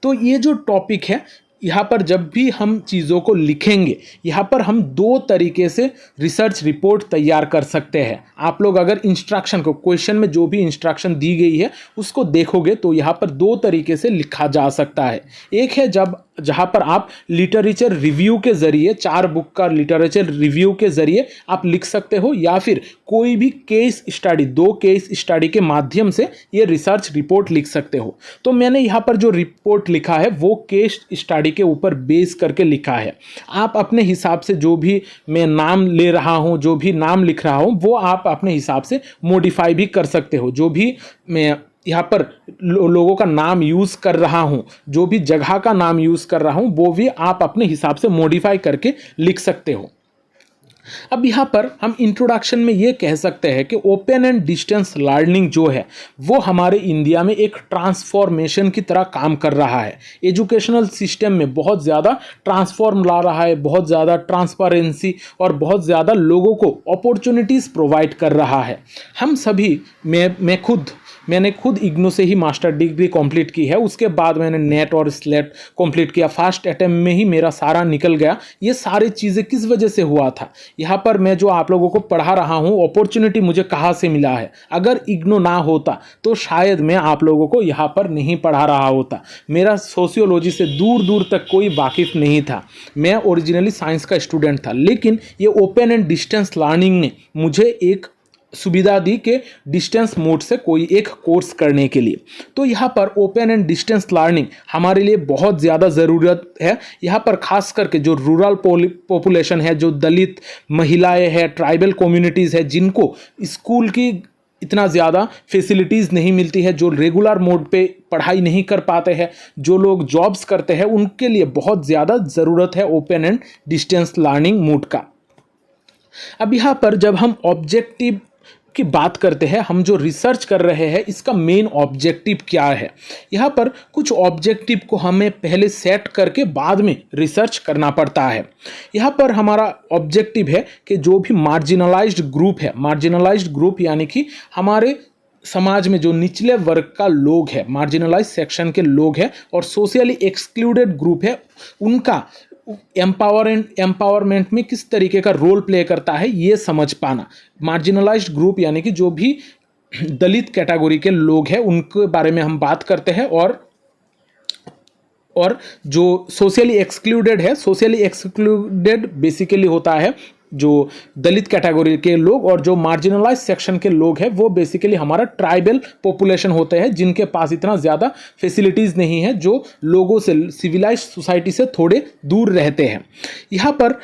तो ये जो टॉपिक है यहाँ पर जब भी हम चीज़ों को लिखेंगे, यहाँ पर हम 2 तरीके से रिसर्च रिपोर्ट तैयार कर सकते हैं। आप लोग अगर इंस्ट्रक्शन को, क्वेश्चन में जो भी इंस्ट्रक्शन दी गई है उसको देखोगे तो यहाँ पर 2 तरीके से लिखा जा सकता है। एक है जहाँ पर आप लिटरेचर रिव्यू के ज़रिए, 4 बुक का लिटरेचर रिव्यू के ज़रिए आप लिख सकते हो, या फिर कोई भी केस स्टडी, 2 केस स्टडी के माध्यम से ये रिसर्च रिपोर्ट लिख सकते हो। तो मैंने यहाँ पर जो रिपोर्ट लिखा है वो केस स्टडी के ऊपर बेस करके लिखा है। आप अपने हिसाब से जो भी मैं नाम ले रहा हूँ, जो भी नाम लिख रहा हूँ वो आप अपने हिसाब से मॉडिफाई भी कर सकते हो। जो भी मैं यहाँ पर लोगों का नाम यूज़ कर रहा हूँ, जो भी जगह का नाम यूज़ कर रहा हूँ वो भी आप अपने हिसाब से मॉडिफाई करके लिख सकते हो। अब यहाँ पर हम इंट्रोडक्शन में ये कह सकते हैं कि ओपन एंड डिस्टेंस लर्निंग जो है वो हमारे इंडिया में एक ट्रांसफॉर्मेशन की तरह काम कर रहा है। एजुकेशनल सिस्टम में बहुत ज़्यादा ट्रांसफॉर्म ला रहा है, बहुत ज़्यादा ट्रांसपेरेंसी और बहुत ज़्यादा लोगों को अपॉर्चुनिटीज़ प्रोवाइड कर रहा है। हम सभी मैंने खुद इग्नू से ही मास्टर डिग्री कंप्लीट की है, उसके बाद मैंने नेट और स्लेट कंप्लीट किया। फर्स्ट अटेम्प्ट में ही मेरा सारा निकल गया। ये सारी चीज़ें किस वजह से हुआ था? यहाँ पर मैं जो आप लोगों को पढ़ा रहा हूँ, अपॉर्चुनिटी मुझे कहाँ से मिला है? अगर इग्नू ना होता तो शायद मैं आप लोगों को यहाँ पर नहीं पढ़ा रहा होता। मेरा सोशियोलॉजी से दूर दूर तक कोई वाकिफ़ नहीं था। मैं ओरिजिनली साइंस का स्टूडेंट था, लेकिन ये ओपन एंड डिस्टेंस लर्निंग ने मुझे एक सुविधा दी कि डिस्टेंस मोड से कोई एक कोर्स करने के लिए। तो यहाँ पर ओपन एंड डिस्टेंस लर्निंग हमारे लिए बहुत ज़्यादा ज़रूरत है। यहाँ पर खास करके जो रूरल पॉपुलेशन है, जो दलित महिलाएं हैं, ट्राइबल कम्युनिटीज़ है, जिनको स्कूल की इतना ज़्यादा फैसिलिटीज़ नहीं मिलती है, जो रेगुलर मोड पे पढ़ाई नहीं कर पाते हैं, जो लोग जॉब्स करते हैं, उनके लिए बहुत ज़्यादा ज़रूरत है open and distance learning mode का। अब यहाँ पर जब हम ऑब्जेक्टिव की बात करते हैं, हम जो रिसर्च कर रहे हैं इसका मेन ऑब्जेक्टिव क्या है? यहाँ पर कुछ ऑब्जेक्टिव को हमें पहले सेट करके बाद में रिसर्च करना पड़ता है। यहाँ पर हमारा ऑब्जेक्टिव है कि जो भी मार्जिनलाइज्ड ग्रुप है, मार्जिनलाइज्ड ग्रुप यानी कि हमारे समाज में जो निचले वर्ग का लोग है, मार्जिनलाइज सेक्शन के लोग हैं और सोशली एक्सक्लूडेड ग्रुप है, उनका एम्पावरमेंट में किस तरीके का रोल प्ले करता है ये समझ पाना। मार्जिनलाइज्ड ग्रुप यानी कि जो भी दलित कैटेगरी के लोग हैं उनके बारे में हम बात करते हैं, और जो सोशली एक्सक्लूडेड है, सोशली एक्सक्लूडेड बेसिकली होता है जो दलित कैटेगरी के लोग, और जो मार्जिनलाइज सेक्शन के लोग हैं वो बेसिकली हमारा ट्राइबल पॉपुलेशन होते हैं, जिनके पास इतना ज़्यादा फैसिलिटीज़ नहीं है, जो लोगों से, सिविलाइज सोसाइटी से थोड़े दूर रहते हैं। यहाँ पर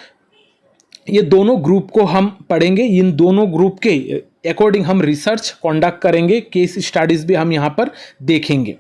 ये दोनों ग्रुप को हम पढ़ेंगे, इन दोनों ग्रुप के अकॉर्डिंग हम रिसर्च कंडक्ट करेंगे, केस स्टडीज़ भी हम यहाँ पर देखेंगे।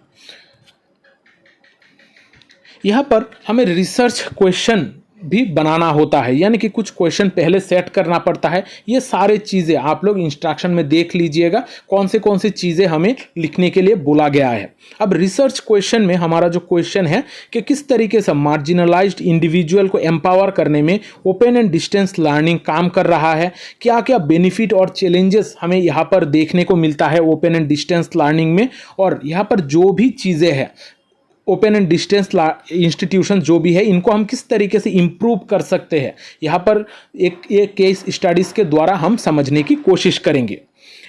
यहाँ पर हमें रिसर्च क्वेश्चन भी बनाना होता है, यानी कि कुछ क्वेश्चन पहले सेट करना पड़ता है। ये सारे चीज़ें आप लोग इंस्ट्रक्शन में देख लीजिएगा कौन सी चीज़ें हमें लिखने के लिए बोला गया है। अब रिसर्च क्वेश्चन में हमारा जो क्वेश्चन है कि किस तरीके से मार्जिनलाइज्ड इंडिविजुअल को एम्पावर करने में ओपन एंड डिस्टेंस लर्निंग काम कर रहा है, क्या क्या बेनिफिट और चैलेंजेस हमें यहाँ पर देखने को मिलता है ओपन एंड डिस्टेंस लर्निंग में, और यहाँ पर जो भी चीज़ें हैं ओपन एंड डिस्टेंस इंस्टीट्यूशन जो भी है इनको हम किस तरीके से इम्प्रूव कर सकते हैं, यहाँ पर एक केस स्टडीज़ के द्वारा हम समझने की कोशिश करेंगे।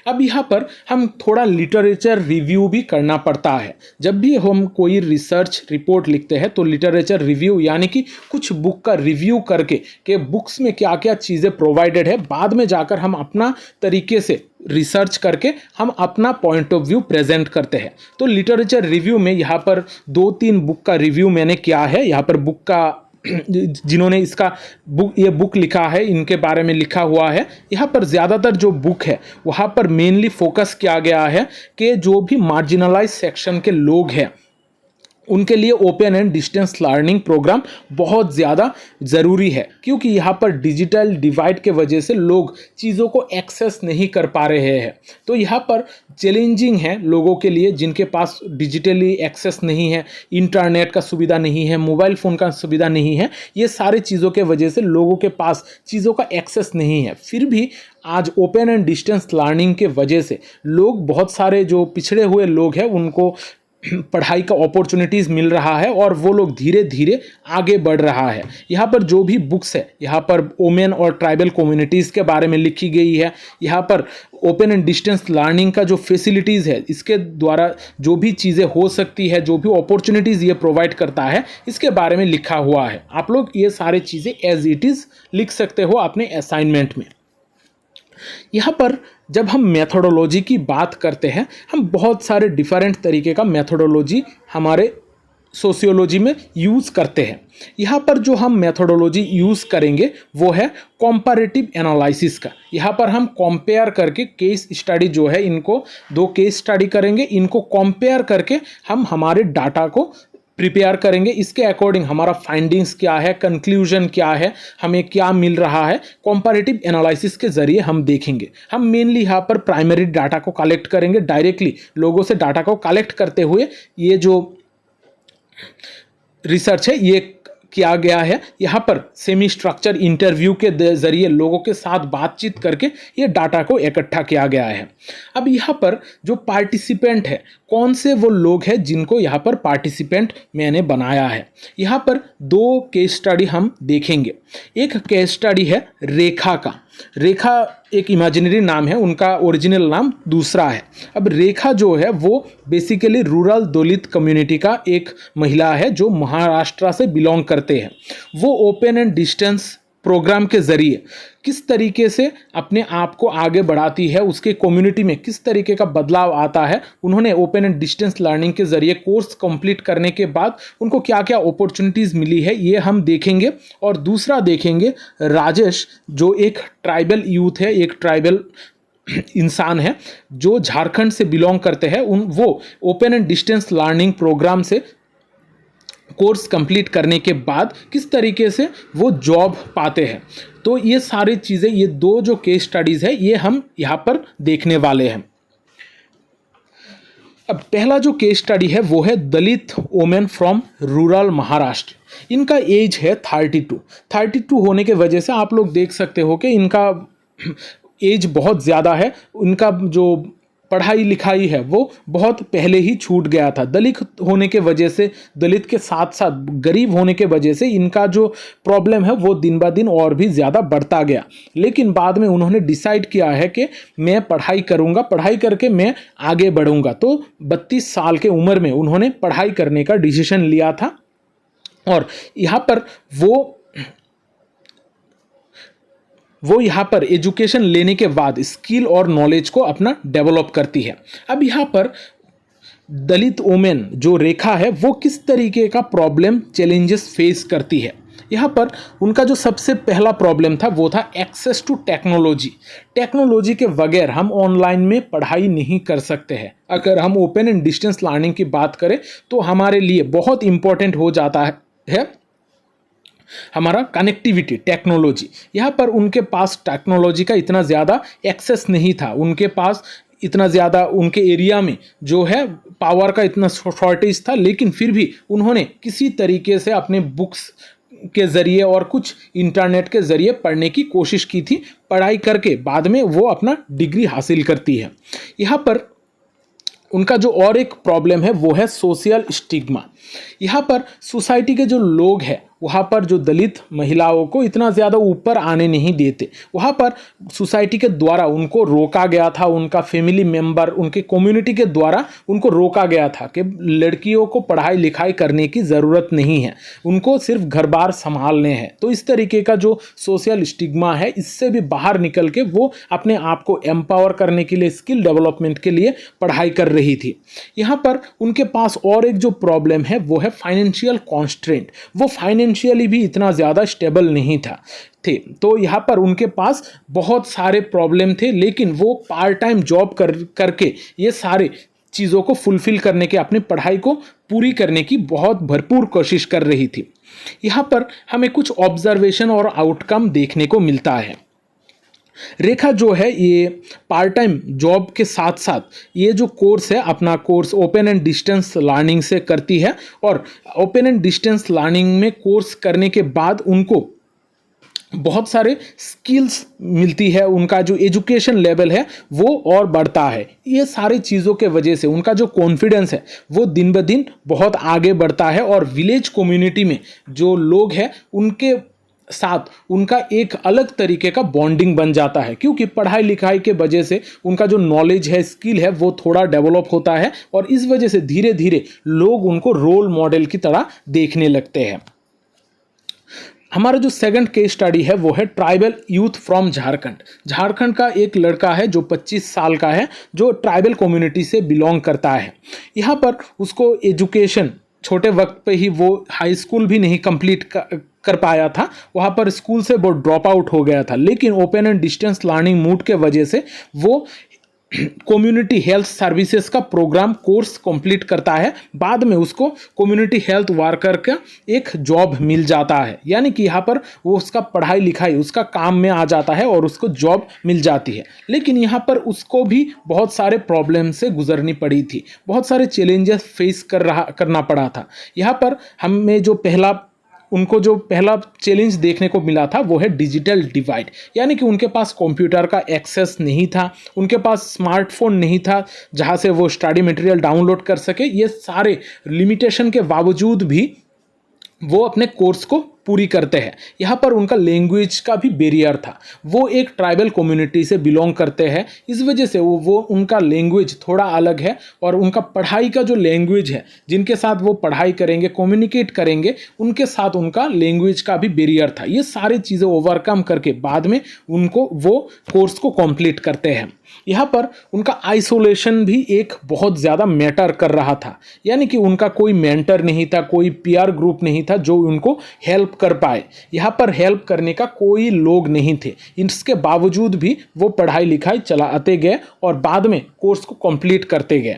अब यहाँ पर हम थोड़ा लिटरेचर रिव्यू भी करना पड़ता है। जब भी हम कोई रिसर्च रिपोर्ट लिखते हैं तो लिटरेचर रिव्यू यानी कि कुछ बुक का रिव्यू करके कि बुक्स में क्या क्या चीज़ें प्रोवाइडेड है, बाद में जाकर हम अपना तरीके से रिसर्च करके हम अपना पॉइंट ऑफ व्यू प्रेजेंट करते हैं। तो लिटरेचर रिव्यू में यहाँ पर 2-3 बुक का रिव्यू मैंने किया है। यहाँ पर बुक का जिन्होंने ये बुक लिखा है इनके बारे में लिखा हुआ है। यहाँ पर ज़्यादातर जो बुक है वहाँ पर मेनली फोकस किया गया है कि जो भी मार्जिनलाइज सेक्शन के लोग हैं उनके लिए open and distance learning programme बहुत ज़्यादा ज़रूरी है, क्योंकि यहाँ पर डिजिटल डिवाइड के वजह से लोग चीज़ों को एक्सेस नहीं कर पा रहे हैं। तो यहाँ पर चैलेंजिंग है लोगों के लिए जिनके पास डिजिटली एक्सेस नहीं है, इंटरनेट का सुविधा नहीं है, मोबाइल फ़ोन का सुविधा नहीं है। ये सारे चीज़ों के वजह से लोगों के पास चीज़ों का एक्सेस नहीं है। फिर भी आज ओपन एंड डिस्टेंस लर्निंग के वजह से लोग, बहुत सारे जो पिछड़े हुए लोग हैं उनको पढ़ाई का अपॉर्चुनिटीज़ मिल रहा है और वो लोग धीरे धीरे आगे बढ़ रहा है। यहाँ पर जो भी बुक्स है यहाँ पर वोमेन और ट्राइबल कम्युनिटीज़ के बारे में लिखी गई है। यहाँ पर ओपन एंड डिस्टेंस लर्निंग का जो फैसिलिटीज़ है इसके द्वारा जो भी चीज़ें हो सकती है, जो भी अपॉर्चुनिटीज़ ये प्रोवाइड करता है, इसके बारे में लिखा हुआ है। आप लोग ये सारे चीज़ें एज इट इज़ लिख सकते हो अपने असाइनमेंट में। यहाँ पर जब हम मेथोडोलॉजी की बात करते हैं, हम बहुत सारे डिफरेंट तरीके का मेथोडोलॉजी हमारे सोशियोलॉजी में यूज़ करते हैं। यहाँ पर जो हम मेथोडोलॉजी यूज़ करेंगे वो है कॉम्पैरेटिव एनालिसिस का। यहाँ पर हम कंपेयर करके केस स्टडी जो है, इनको 2 केस स्टडी करेंगे, इनको कंपेयर करके हम हमारे डाटा को प्रिपेयर करेंगे। इसके अकॉर्डिंग हमारा फाइंडिंग्स क्या है, कंक्लूजन क्या है, हमें क्या मिल रहा है, कंपैरेटिव एनालिसिस के जरिए हम देखेंगे। हम मेनली यहाँ पर प्राइमरी डाटा को कलेक्ट करेंगे, डायरेक्टली लोगों से डाटा को कलेक्ट करते हुए ये जो रिसर्च है ये किया गया है। यहाँ पर सेमी स्ट्रक्चर इंटरव्यू के जरिए लोगों के साथ बातचीत करके ये डाटा को इकट्ठा किया गया है। अब यहाँ पर जो पार्टिसिपेंट है, कौन से वो लोग हैं जिनको यहाँ पर पार्टिसिपेंट मैंने बनाया है। यहाँ पर 2 केस स्टडी हम देखेंगे। एक केस स्टडी है रेखा का। रेखा एक इमेजिनरी नाम है, उनका ओरिजिनल नाम दूसरा है। अब रेखा जो है वो बेसिकली रूरल दलित कम्युनिटी का एक महिला है जो महाराष्ट्र से बिलोंग करते हैं। वो ओपन एंड डिस्टेंस प्रोग्राम के ज़रिए किस तरीके से अपने आप को आगे बढ़ाती है, उसके कम्युनिटी में किस तरीके का बदलाव आता है, उन्होंने ओपन एंड डिस्टेंस लर्निंग के ज़रिए कोर्स कंप्लीट करने के बाद उनको क्या क्या अपॉर्चुनिटीज़ मिली है, ये हम देखेंगे। और दूसरा देखेंगे राजेश, जो एक ट्राइबल यूथ है, एक ट्राइबल इंसान है जो झारखंड से बिलोंग करते हैं। वो open and distance learning programme से कोर्स कंप्लीट करने के बाद किस तरीके से वो जॉब पाते हैं। तो ये सारी चीज़ें, ये 2 जो केस स्टडीज़ है ये हम यहाँ पर देखने वाले हैं। अब पहला जो केस स्टडी है वो है दलित वोमेन फ्रॉम रूरल महाराष्ट्र। इनका एज है 32 होने के वजह से आप लोग देख सकते हो कि इनका एज बहुत ज़्यादा है। इनका जो पढ़ाई लिखाई है वो बहुत पहले ही छूट गया था। दलित होने के वजह से, दलित के साथ साथ गरीब होने के वजह से इनका जो प्रॉब्लम है वो दिन ब दिन और भी ज़्यादा बढ़ता गया। लेकिन बाद में उन्होंने डिसाइड किया है कि मैं पढ़ाई करूँगा, पढ़ाई करके मैं आगे बढ़ूँगा। तो 32 साल के उम्र में उन्होंने पढ़ाई करने का डिसीजन लिया था। और यहाँ पर वो यहाँ पर एजुकेशन लेने के बाद स्किल और नॉलेज को अपना डेवलप करती है। अब यहाँ पर दलित वोमेन जो रेखा है वो किस तरीके का प्रॉब्लम, चैलेंजेस फेस करती है। यहाँ पर उनका जो सबसे पहला प्रॉब्लम था वो था एक्सेस टू टेक्नोलॉजी। टेक्नोलॉजी के बगैर हम ऑनलाइन में पढ़ाई नहीं कर सकते हैं। अगर हम ओपन एंड डिस्टेंस लर्निंग की बात करें तो हमारे लिए बहुत इंपॉर्टेंट हो जाता है हमारा कनेक्टिविटी, टेक्नोलॉजी। यहाँ पर उनके पास टेक्नोलॉजी का इतना ज़्यादा एक्सेस नहीं था, उनके पास इतना ज़्यादा, उनके एरिया में जो है पावर का इतना शॉर्टेज था। लेकिन फिर भी उन्होंने किसी तरीके से अपने बुक्स के ज़रिए और कुछ इंटरनेट के ज़रिए पढ़ने की कोशिश की थी। पढ़ाई करके बाद में वो अपना डिग्री हासिल करती है। यहाँ पर उनका जो और एक प्रॉब्लम है वो है सोशल स्टिग्मा। यहाँ पर सोसाइटी के जो लोग हैं वहाँ पर जो दलित महिलाओं को इतना ज़्यादा ऊपर आने नहीं देते। वहाँ पर सोसाइटी के द्वारा उनको रोका गया था, उनका फैमिली मेंबर, उनके कम्युनिटी के द्वारा उनको रोका गया था कि लड़कियों को पढ़ाई लिखाई करने की ज़रूरत नहीं है, उनको सिर्फ घर बार संभालने हैं। तो इस तरीके का जो सोशल स्टिग्मा है, इससे भी बाहर निकल के वो अपने आप को एम्पावर करने के लिए, स्किल डेवलपमेंट के लिए पढ़ाई कर रही थी। यहाँ पर उनके पास और एक जो प्रॉब्लम है वो है फाइनेंशियल कॉन्स्ट्रेंट। वो फाइनेंशियली भी इतना ज़्यादा स्टेबल नहीं थे। तो यहाँ पर उनके पास बहुत सारे प्रॉब्लम थे, लेकिन वो पार्ट टाइम जॉब करके ये सारे चीज़ों को फुलफिल करने के, अपनी पढ़ाई को पूरी करने की बहुत भरपूर कोशिश कर रही थी। यहाँ पर हमें कुछ ऑब्जर्वेशन और आउटकम देखने को मिलता है। रेखा जो है ये पार्ट टाइम जॉब के साथ साथ ये जो कोर्स है, अपना course open and distance learning से करती है। और ओपन एंड डिस्टेंस लर्निंग में कोर्स करने के बाद उनको बहुत सारे स्किल्स मिलती है, उनका जो एजुकेशन लेवल है वो और बढ़ता है। ये सारी चीज़ों के वजह से उनका जो कॉन्फिडेंस है वो दिन ब दिन बहुत आगे बढ़ता है। और विलेज कम्युनिटी में जो लोग हैं उनके साथ उनका एक अलग तरीके का बॉन्डिंग बन जाता है, क्योंकि पढ़ाई लिखाई के वजह से उनका जो नॉलेज है, स्किल है, वो थोड़ा डेवलप होता है। और इस वजह से धीरे धीरे लोग उनको रोल मॉडल की तरह देखने लगते हैं। हमारा जो सेकंड केस स्टडी है वो है tribal youth from Jharkhand. Jharkhand का एक लड़का है जो 25 साल का है, जो ट्राइबल कम्युनिटी से बिलोंग करता है। यहाँ पर उसको एजुकेशन छोटे वक्त पे ही वो हाई स्कूल भी नहीं कंप्लीट कर पाया था, वहाँ पर स्कूल से वो ड्रॉप आउट हो गया था। लेकिन open and distance learning mode के वजह से वो कम्युनिटी हेल्थ सर्विसेज का प्रोग्राम कोर्स कंप्लीट करता है, बाद में उसको कम्युनिटी हेल्थ वर्कर का एक जॉब मिल जाता है। यानी कि यहाँ पर वो उसका पढ़ाई लिखाई उसका काम में आ जाता है और उसको जॉब मिल जाती है। लेकिन यहाँ पर उसको भी बहुत सारे प्रॉब्लम से गुजरनी पड़ी थी, बहुत सारे चैलेंजेस फेस करना पड़ा था। यहाँ पर हमें उनको जो पहला चैलेंज देखने को मिला था वो है डिजिटल डिवाइड, यानी कि उनके पास कंप्यूटर का एक्सेस नहीं था, उनके पास स्मार्टफोन नहीं था जहां से वो स्टडी मटेरियल डाउनलोड कर सके। ये सारे लिमिटेशन के बावजूद भी वो अपने कोर्स को पूरी करते हैं। यहाँ पर उनका लैंग्वेज का भी बैरियर था, वो एक ट्राइबल कम्युनिटी से बिलोंग करते हैं, इस वजह से वो उनका लैंग्वेज थोड़ा अलग है और उनका पढ़ाई का जो लैंग्वेज है, जिनके साथ वो पढ़ाई करेंगे कम्युनिकेट करेंगे, उनके साथ उनका लैंग्वेज का भी बैरियर था। ये सारी चीज़ें ओवरकम करके बाद में उनको वो कोर्स को कंप्लीट करते हैं। यहाँ पर उनका आइसोलेशन भी एक बहुत ज़्यादा मैटर कर रहा था, यानी कि उनका कोई मेंटर नहीं था, कोई पीआर ग्रुप नहीं था जो उनको हेल्प कर पाए। यहाँ पर हेल्प करने का कोई लोग नहीं थे। इसके बावजूद भी वो पढ़ाई लिखाई चलाते गए और बाद में कोर्स को कंप्लीट करते गए।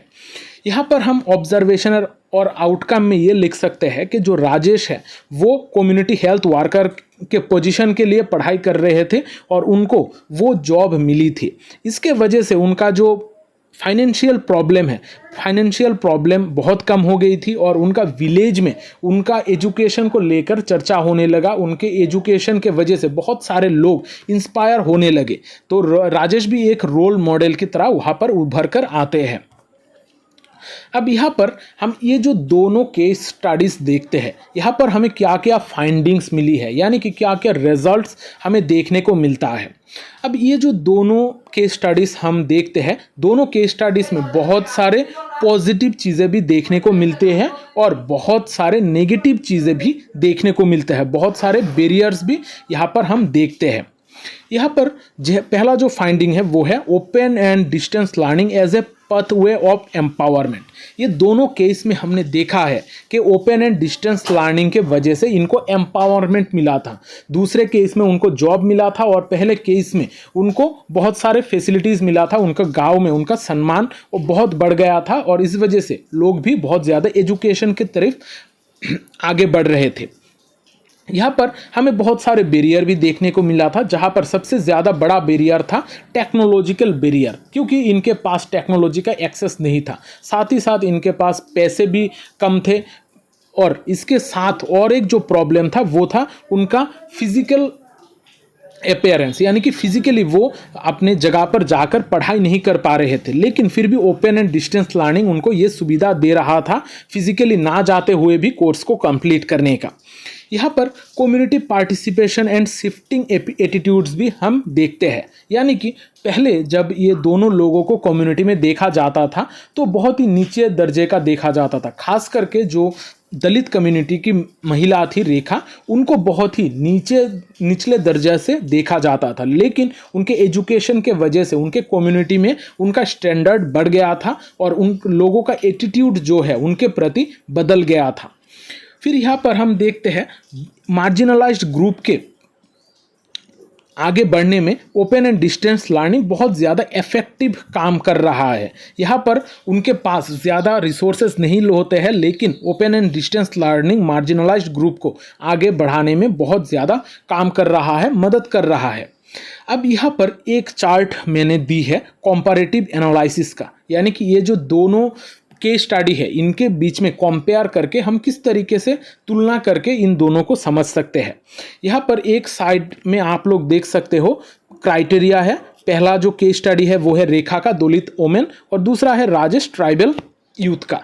यहाँ पर हम ऑब्जर्वेशन और आउटकम में ये लिख सकते हैं कि जो राजेश है वो कम्युनिटी हेल्थ वर्कर के पोजीशन के लिए पढ़ाई कर रहे थे और उनको वो जॉब मिली थी। इसके वजह से उनका जो फाइनेंशियल प्रॉब्लम बहुत कम हो गई थी और उनका विलेज में उनका एजुकेशन को लेकर चर्चा होने लगा। उनके एजुकेशन के वजह से बहुत सारे लोग इंस्पायर होने लगे। तो राजेश भी एक रोल मॉडल की तरह वहाँ पर उभर कर आते हैं। अब यहाँ पर हम ये जो दोनों केस स्टडीज देखते हैं, यहाँ पर हमें क्या क्या फाइंडिंग्स मिली है, यानी कि क्या क्या रिजल्ट्स हमें देखने को मिलता है। अब ये जो दोनों केस स्टडीज हम देखते हैं, दोनों केस स्टडीज में बहुत सारे पॉजिटिव चीज़ें भी देखने को मिलते हैं और बहुत सारे नेगेटिव चीज़ें भी देखने को मिलते हैं, बहुत सारे बैरियर्स भी यहाँ पर हम देखते हैं। यहाँ पर पहला जो फाइंडिंग है वो है open and distance learning as a pathway of empowerment. ये दोनों केस में हमने देखा है कि ओपन एंड डिस्टेंस लर्निंग के वजह से इनको एम्पावरमेंट मिला था। दूसरे केस में उनको जॉब मिला था और पहले केस में उनको बहुत सारे फैसिलिटीज़ मिला था। उनका गांव में उनका सम्मान वो बहुत बढ़ गया था और इस वजह से लोग भी बहुत ज़्यादा एजुकेशन की तरफ आगे बढ़ रहे थे। यहाँ पर हमें बहुत सारे बैरियर भी देखने को मिला था, जहाँ पर सबसे ज़्यादा बड़ा बैरियर था टेक्नोलॉजिकल बैरियर, क्योंकि इनके पास टेक्नोलॉजी का एक्सेस नहीं था, साथ ही साथ इनके पास पैसे भी कम थे और इसके साथ और एक जो प्रॉब्लम था वो था उनका फिजिकल अपीयरेंस, यानी कि फिजिकली वो अपने जगह पर जाकर पढ़ाई नहीं कर पा रहे थे। लेकिन फिर भी ओपन एंड डिस्टेंस लर्निंग उनको ये सुविधा दे रहा था फिजिकली ना जाते हुए भी कोर्स को कंप्लीट करने का। यहाँ पर community participation and shifting attitudes भी हम देखते हैं, यानी कि पहले जब ये दोनों लोगों को कम्युनिटी में देखा जाता था तो बहुत ही नीचे दर्जे का देखा जाता था। खास करके जो दलित कम्युनिटी की महिला थी रेखा, उनको बहुत ही निचले दर्जे से देखा जाता था। लेकिन उनके एजुकेशन के वजह से उनके कम्युनिटी में उनका स्टैंडर्ड बढ़ गया था और उन लोगों का एटीट्यूड जो है उनके प्रति बदल गया था। फिर यहाँ पर हम देखते हैं मार्जिनलाइज्ड ग्रुप के आगे बढ़ने में ओपन एंड डिस्टेंस लर्निंग बहुत ज़्यादा इफेक्टिव काम कर रहा है। यहाँ पर उनके पास ज़्यादा रिसोर्सेज नहीं होते हैं, लेकिन open and distance learning marginalised group को आगे बढ़ाने में बहुत ज़्यादा काम कर रहा है, मदद कर रहा है। अब यहाँ पर एक चार्ट मैंने दी है कंपैरेटिव एनालिसिस का, यानी कि ये जो दोनों केस स्टडी है इनके बीच में कंपेयर करके हम किस तरीके से तुलना करके इन दोनों को समझ सकते हैं। यहाँ पर एक साइड में आप लोग देख सकते हो क्राइटेरिया है। पहला जो केस स्टडी है वो है रेखा का दलित वोमेन और दूसरा है राजेश ट्राइबल यूथ का।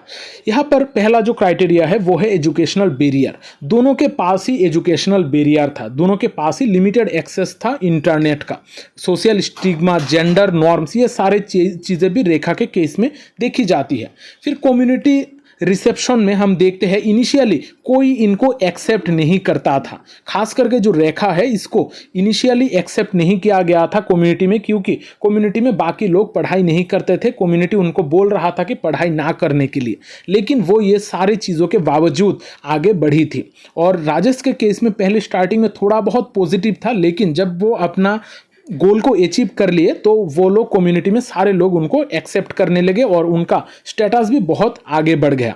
यहाँ पर पहला जो क्राइटेरिया है वो है एजुकेशनल बैरियर। दोनों के पास ही एजुकेशनल बैरियर था, दोनों के पास ही लिमिटेड एक्सेस था इंटरनेट का। सोशल स्टिग्मा, जेंडर नॉर्म्स, ये सारे चीज़ें भी रेखा के केस में देखी जाती है। फिर कम्युनिटी रिसेप्शन में हम देखते हैं इनिशियली कोई इनको एक्सेप्ट नहीं करता था। खास करके जो रेखा है इसको इनिशियली एक्सेप्ट नहीं किया गया था कम्युनिटी में, क्योंकि कम्युनिटी में बाकी लोग पढ़ाई नहीं करते थे। कम्युनिटी उनको बोल रहा था कि पढ़ाई ना करने के लिए, लेकिन वो ये सारी चीज़ों के बावजूद आगे बढ़ी थी। और राजेश के केस में पहले स्टार्टिंग में थोड़ा बहुत पॉजिटिव था, लेकिन जब वो अपना गोल को अचीव कर लिए तो वो लोग कम्युनिटी में सारे लोग उनको एक्सेप्ट करने लगे और उनका स्टेटस भी बहुत आगे बढ़ गया।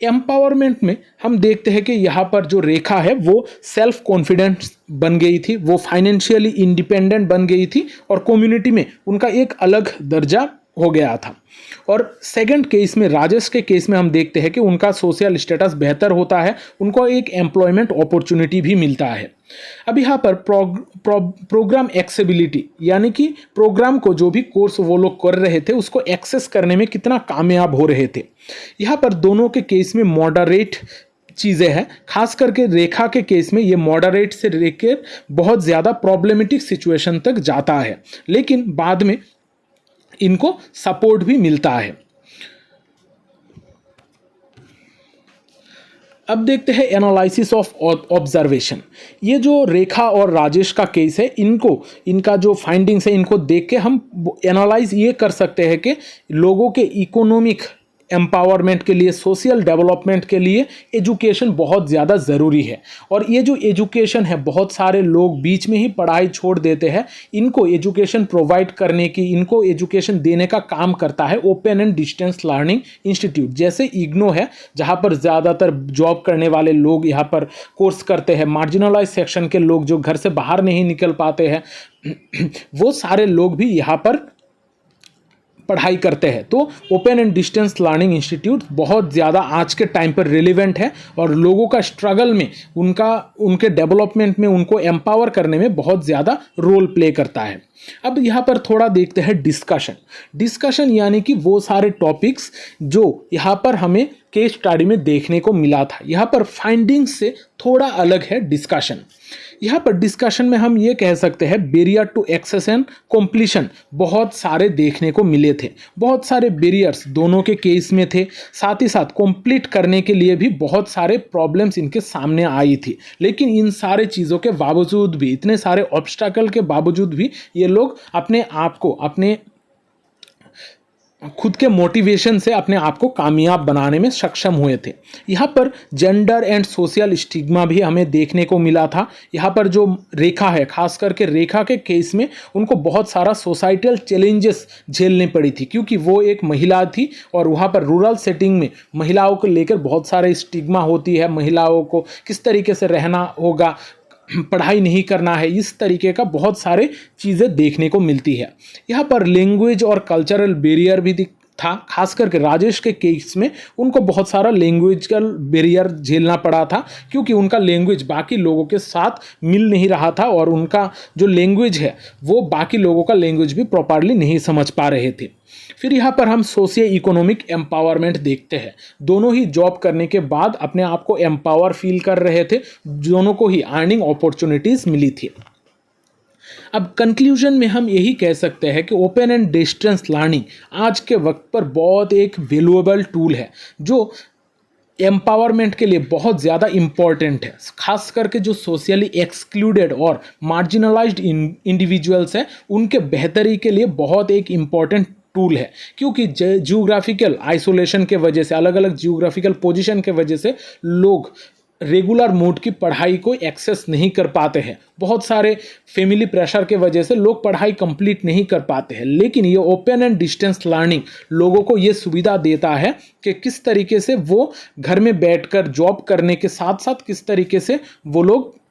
एम्पावरमेंट में हम देखते हैं कि यहाँ पर जो रेखा है वो सेल्फ कॉन्फिडेंस बन गई थी, वो फाइनेंशियली इंडिपेंडेंट बन गई थी और कम्युनिटी में उनका एक अलग दर्जा हो गया था। और सेकंड केस में, राजेश के केस में हम देखते हैं कि उनका सोशल स्टेटस बेहतर होता है, उनको एक एम्प्लॉयमेंट अपॉर्चुनिटी भी मिलता है। अब यहाँ पर प्रोग्राम एक्सेसिबिलिटी, यानी कि प्रोग्राम को जो भी कोर्स वो लोग कर रहे थे उसको एक्सेस करने में कितना कामयाब हो रहे थे। यहाँ पर दोनों के केस में मॉडरेट चीज़ें हैं। खास करके रेखा के केस में ये मॉडरेट से लेकर बहुत ज़्यादा प्रॉब्लमेटिक सिचुएशन तक जाता है, लेकिन बाद में इनको सपोर्ट भी मिलता है। अब देखते हैं एनालिसिस ऑफ ऑब्जर्वेशन। ये जो रेखा और राजेश का केस है, इनका जो फाइंडिंग्स है इनको देख के हम एनालाइज ये कर सकते हैं कि लोगों के इकोनॉमिक एम्पावरमेंट के लिए, सोशल डेवलपमेंट के लिए एजुकेशन बहुत ज़्यादा ज़रूरी है। और ये जो एजुकेशन है, बहुत सारे लोग बीच में ही पढ़ाई छोड़ देते हैं। इनको एजुकेशन प्रोवाइड करने की, इनको एजुकेशन देने का काम करता है open and distance learning institute, जैसे इग्नो है जहाँ पर ज़्यादातर जॉब करने वाले लोग यहाँ पर कोर्स करते हैं। मार्जिनलाइज सेक्शन के लोग जो घर से बाहर नहीं निकल पाते हैं वो सारे लोग भी यहाँ पर पढ़ाई करते हैं। तो open and distance learning institute बहुत ज़्यादा आज के टाइम पर रिलेवेंट है और लोगों का स्ट्रगल में, उनके डेवलपमेंट में, उनको एम्पावर करने में बहुत ज़्यादा रोल प्ले करता है। अब यहाँ पर थोड़ा देखते हैं डिस्कशन यानी कि वो सारे टॉपिक्स जो यहाँ पर हमें केस स्टडी में देखने को मिला था। यहाँ पर फाइंडिंग्स से थोड़ा अलग है डिस्कशन। यहाँ पर डिस्कशन में हम ये कह सकते हैं barrier to access and completion बहुत सारे देखने को मिले थे। बहुत सारे बैरियर्स दोनों के केस में थे, साथ ही साथ कंप्लीट करने के लिए भी बहुत सारे प्रॉब्लम्स इनके सामने आई थी। लेकिन इन सारे चीज़ों के बावजूद भी, इतने सारे ऑब्स्टैकल के बावजूद भी ये लोग अपने आप को, अपने खुद के मोटिवेशन से अपने आप को कामयाब बनाने में सक्षम हुए थे। यहाँ पर जेंडर एंड सोशल स्टिग्मा भी हमें देखने को मिला था। यहाँ पर जो रेखा है, खास करके रेखा के केस में उनको बहुत सारा सोसाइटल चैलेंजेस झेलने पड़ी थी, क्योंकि वो एक महिला थी और वहाँ पर रूरल सेटिंग में महिलाओं को लेकर बहुत सारे स्टिग्मा होती है। महिलाओं को किस तरीके से रहना होगा, पढ़ाई नहीं करना है, इस तरीके का बहुत सारे चीज़ें देखने को मिलती है। यहाँ पर लैंग्वेज और कल्चरल बैरियर भी था। खास करके राजेश के केस में उनको बहुत सारा लैंग्वेजल बैरियर झेलना पड़ा था, क्योंकि उनका लैंग्वेज बाकी लोगों के साथ मिल नहीं रहा था और उनका जो लैंग्वेज है वो बाकी लोगों का लैंग्वेज भी प्रॉपरली नहीं समझ पा रहे थे। फिर यहाँ पर हम सोशियो इकोनॉमिक एम्पावरमेंट देखते हैं। दोनों ही जॉब करने के बाद अपने आप को एम्पावर फील कर रहे थे, दोनों को ही अर्निंग अपॉर्चुनिटीज़ मिली थी। अब कंक्लूजन में हम यही कह सकते हैं कि ओपन एंड डिस्टेंस लर्निंग आज के वक्त पर बहुत एक वैल्यूएबल टूल है जो एम्पावरमेंट के लिए बहुत ज़्यादा इम्पॉर्टेंट है। खास करके जो सोशली एक्सक्लूडेड और मार्जिनलाइज्ड इंडिविजुअल्स हैं उनके बेहतरी के लिए बहुत एक इम्पॉर्टेंट टूल है, क्योंकि जियोग्राफिकल आइसोलेशन के वजह से, अलग अलग जियोग्राफिकल पोजीशन के वजह से लोग रेगुलर मोड की पढ़ाई को एक्सेस नहीं कर पाते हैं। बहुत सारे फैमिली प्रेशर के वजह से लोग पढ़ाई कंप्लीट नहीं कर पाते हैं। लेकिन ये ओपन एंड डिस्टेंस लर्निंग लोगों को ये सुविधा देता है कि किस तरीके से वो घर में बैठकर जॉब करने के साथ साथ किस तरीके से वो लोग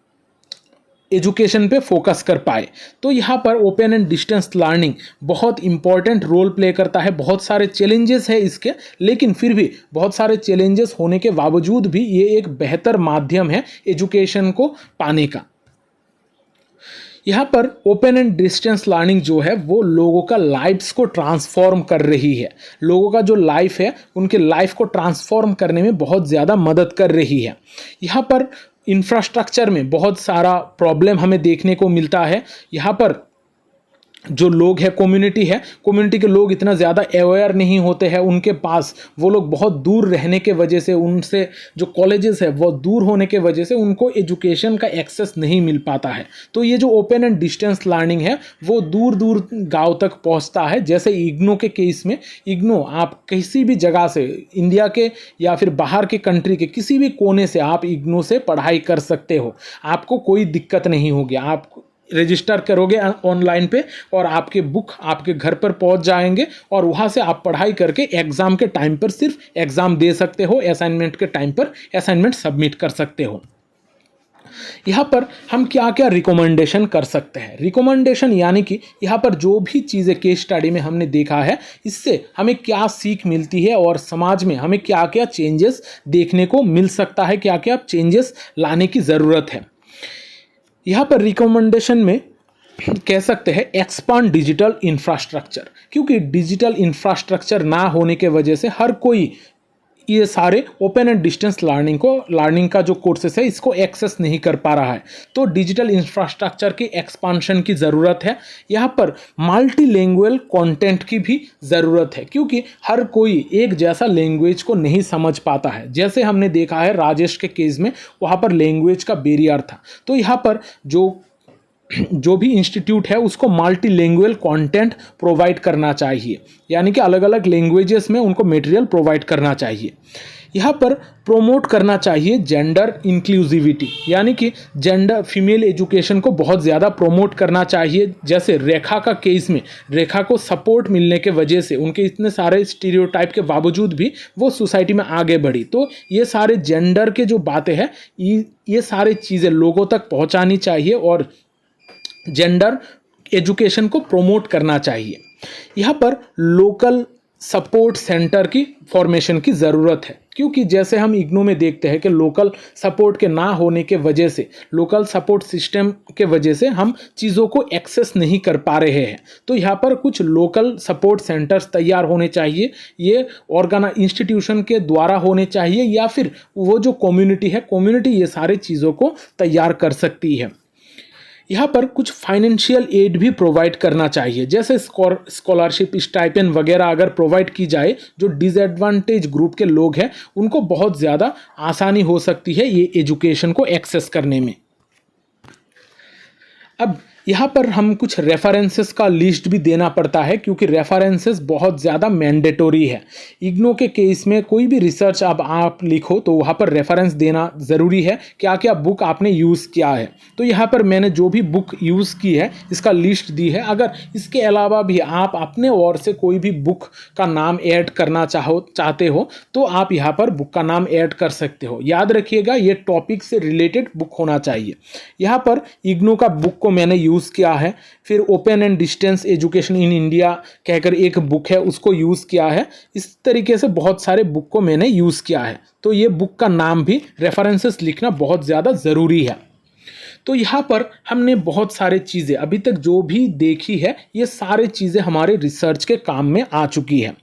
एजुकेशन पे फोकस कर पाए। तो यहाँ पर ओपन एंड डिस्टेंस लर्निंग बहुत इंपॉर्टेंट रोल प्ले करता है। बहुत सारे चैलेंजेस है इसके, लेकिन फिर भी बहुत सारे चैलेंजेस होने के बावजूद भी ये एक बेहतर माध्यम है एजुकेशन को पाने का। यहाँ पर ओपन एंड डिस्टेंस लर्निंग जो है वो लोगों का लाइफ्स को ट्रांसफॉर्म कर रही है। लोगों का जो लाइफ है उनके लाइफ को ट्रांसफॉर्म करने में बहुत ज़्यादा मदद कर रही है। यहाँ पर इंफ्रास्ट्रक्चर में बहुत सारा प्रॉब्लम हमें देखने को मिलता है। यहाँ पर जो लोग हैं, कम्युनिटी के लोग इतना ज़्यादा अवेयर नहीं होते हैं उनके पास, वो लोग बहुत दूर रहने के वजह से, उनसे जो कॉलेजेस है वो दूर होने के वजह से उनको एजुकेशन का एक्सेस नहीं मिल पाता है। तो ये जो ओपन एंड डिस्टेंस लर्निंग है वो दूर दूर गांव तक पहुंचता है। जैसे इग्नो के केस में, इग्नो आप किसी भी जगह से, इंडिया के या फिर बाहर के कंट्री के किसी भी कोने से आप इग्नो से पढ़ाई कर सकते हो, आपको कोई दिक्कत नहीं होगी। आप रजिस्टर करोगे ऑनलाइन पे और आपके बुक आपके घर पर पहुंच जाएंगे और वहां से आप पढ़ाई करके एग्जाम के टाइम पर सिर्फ एग्जाम दे सकते हो, असाइनमेंट के टाइम पर असाइनमेंट सबमिट कर सकते हो। यहाँ पर हम क्या क्या रिकमेंडेशन कर सकते हैं। रिकमेंडेशन यानी कि यहाँ पर जो भी चीज़ें केस स्टडी में हमने देखा है, इससे हमें क्या सीख मिलती है और समाज में हमें क्या क्या चेंजेस देखने को मिल सकता है, क्या क्या चेंजेस लाने की ज़रूरत है। यहाँ पर रिकमेंडेशन में कह सकते हैं एक्सपांड डिजिटल इंफ्रास्ट्रक्चर, क्योंकि डिजिटल इंफ्रास्ट्रक्चर ना होने के वजह से हर कोई ये सारे ओपन एंड डिस्टेंस लर्निंग का जो कोर्सेस है इसको एक्सेस नहीं कर पा रहा है। तो डिजिटल इंफ्रास्ट्रक्चर की एक्सपांशन की ज़रूरत है। यहाँ पर मल्टी लैंग्वेज कंटेंट की भी ज़रूरत है, क्योंकि हर कोई एक जैसा लैंग्वेज को नहीं समझ पाता है। जैसे हमने देखा है राजेश के केस में, वहाँ पर लैंग्वेज का बैरियर था। तो यहाँ पर जो भी इंस्टीट्यूट है उसको मल्टी लैंग्वेज कंटेंट प्रोवाइड करना चाहिए, यानी कि अलग अलग लैंग्वेजेस में उनको मटेरियल प्रोवाइड करना चाहिए। यहाँ पर प्रोमोट करना चाहिए जेंडर इंक्लूसिविटी, यानी कि जेंडर फीमेल एजुकेशन को बहुत ज़्यादा प्रोमोट करना चाहिए। जैसे रेखा का केस में, रेखा को सपोर्ट मिलने के वजह से, उनके इतने सारे स्टीरियोटाइप के बावजूद भी वो सोसाइटी में आगे बढ़ी। तो ये सारे जेंडर के जो बातें हैं, ये सारी चीज़ें लोगों तक पहुँचानी चाहिए और जेंडर एजुकेशन को प्रमोट करना चाहिए। यहाँ पर लोकल सपोर्ट सेंटर की फॉर्मेशन की ज़रूरत है, क्योंकि जैसे हम इग्नो में देखते हैं कि लोकल सपोर्ट के ना होने के वजह से, लोकल सपोर्ट सिस्टम के वजह से हम चीज़ों को एक्सेस नहीं कर पा रहे हैं। तो यहाँ पर कुछ लोकल सपोर्ट सेंटर्स तैयार होने चाहिए। ये इंस्टीट्यूशन के द्वारा होने चाहिए या फिर वो जो कम्युनिटी ये सारी चीज़ों को तैयार कर सकती है। यहाँ पर कुछ फाइनेंशियल एड भी प्रोवाइड करना चाहिए, जैसे स्कॉलरशिप, स्टाइपेंड वगैरह अगर प्रोवाइड की जाए, जो डिसएडवांटेज ग्रुप के लोग हैं उनको बहुत ज़्यादा आसानी हो सकती है ये एजुकेशन को एक्सेस करने में। अब यहाँ पर हम कुछ रेफरेंसेस का लिस्ट भी देना पड़ता है, क्योंकि रेफरेंसेस बहुत ज़्यादा मैंडेटरी है। इग्नो के केस में कोई भी रिसर्च अब आप लिखो तो वहाँ पर रेफरेंस देना ज़रूरी है, क्या क्या बुक आपने यूज़ किया है। तो यहाँ पर मैंने जो भी बुक यूज़ की है इसका लिस्ट दी है। अगर इसके अलावा भी आप अपने ओर से कोई भी बुक का नाम ऐड करना चाहते हो तो आप यहाँ पर बुक का नाम ऐड कर सकते हो। याद रखिएगा ये टॉपिक से रिलेटेड बुक होना चाहिए। यहाँ पर इग्नो का बुक को मैंने यूज़ किया है, फिर open and distance education in India कहकर एक बुक है उसको यूज़ किया है। इस तरीके से बहुत सारे बुक को मैंने यूज़ किया है। तो ये बुक का नाम भी रेफरेंसेस लिखना बहुत ज़्यादा ज़रूरी है। तो यहाँ पर हमने बहुत सारे चीज़ें अभी तक जो भी देखी है, ये सारे चीज़ें हमारे रिसर्च के काम में आ चुकी है।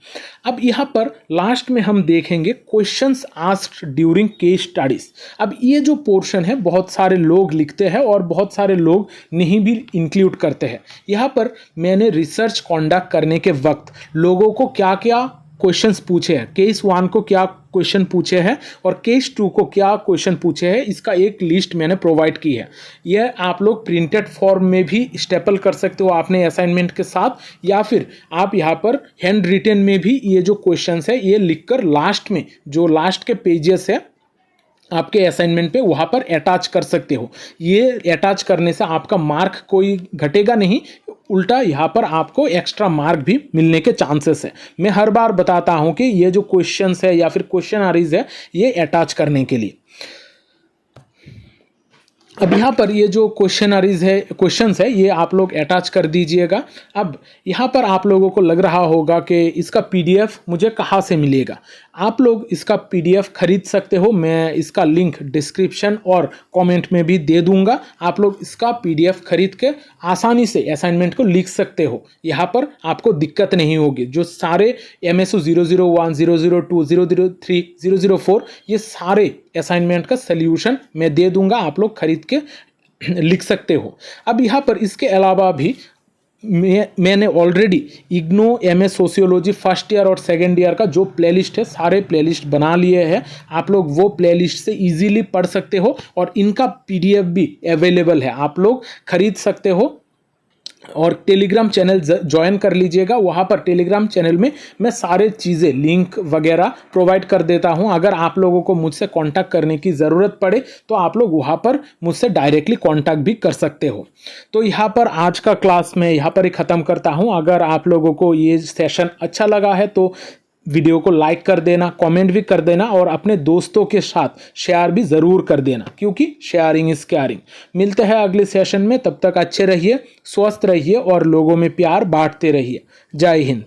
अब यहाँ पर लास्ट में हम देखेंगे questions asked during case studies. अब ये जो पोर्शन है बहुत सारे लोग लिखते हैं और बहुत सारे लोग नहीं भी इंक्लूड करते हैं। यहाँ पर मैंने रिसर्च कंडक्ट करने के वक्त लोगों को क्या क्या क्वेश्चंस पूछे हैं, केस 1 को क्या क्वेश्चन पूछे हैं और केस 2 को क्या क्वेश्चन पूछे हैं, इसका एक लिस्ट मैंने प्रोवाइड की है। यह आप लोग प्रिंटेड फॉर्म में भी स्टेपल कर सकते हो आपने असाइनमेंट के साथ, या फिर आप यहाँ पर हैंड रिटन में भी ये जो क्वेश्चंस है ये लिखकर लास्ट में जो लास्ट के पेजेस है आपके असाइनमेंट पे वहाँ पर अटैच कर सकते हो। ये अटैच करने से आपका मार्क कोई घटेगा नहीं, उल्टा यहाँ पर आपको एक्स्ट्रा मार्क भी मिलने के चांसेस है। मैं हर बार बताता हूँ कि ये जो क्वेश्चंस है या फिर क्वेश्चनरीज है ये अटैच करने के लिए। अब यहाँ पर ये जो क्वेश्चंस है ये आप लोग अटैच कर दीजिएगा। अब यहाँ पर आप लोगों को लग रहा होगा कि इसका PDF मुझे कहाँ से मिलेगा। आप लोग इसका PDF खरीद सकते हो, मैं इसका लिंक डिस्क्रिप्शन और कमेंट में भी दे दूंगा। आप लोग इसका PDF खरीद के आसानी से असाइनमेंट को लिख सकते हो, यहाँ पर आपको दिक्कत नहीं होगी। जो सारे MSO 001, 002, 003, 004 ये सारे असाइनमेंट का सल्यूशन मैं दे दूंगा, आप लोग खरीद के लिख सकते हो। अब यहाँ पर इसके अलावा भी मैंने already IGNOU MA sociology first year और सेकेंड ईयर का जो प्लेलिस्ट है सारे प्लेलिस्ट बना लिए हैं। आप लोग वो प्लेलिस्ट से इजीली पढ़ सकते हो और इनका पीडीएफ भी अवेलेबल है, आप लोग खरीद सकते हो। और टेलीग्राम चैनल ज्वाइन कर लीजिएगा, वहाँ पर टेलीग्राम चैनल में मैं सारे चीज़ें लिंक वगैरह प्रोवाइड कर देता हूँ। अगर आप लोगों को मुझसे कांटेक्ट करने की ज़रूरत पड़े तो आप लोग वहाँ पर मुझसे डायरेक्टली कांटेक्ट भी कर सकते हो। तो यहाँ पर आज का क्लास मैं यहाँ पर ही ख़त्म करता हूँ। अगर आप लोगों को ये सेशन अच्छा लगा है तो वीडियो को लाइक कर देना, कमेंट भी कर देना और अपने दोस्तों के साथ शेयर भी ज़रूर कर देना, क्योंकि शेयरिंग इज़ केयरिंग। मिलते हैं अगले सेशन में, तब तक अच्छे रहिए, स्वस्थ रहिए और लोगों में प्यार बांटते रहिए। जय हिंद।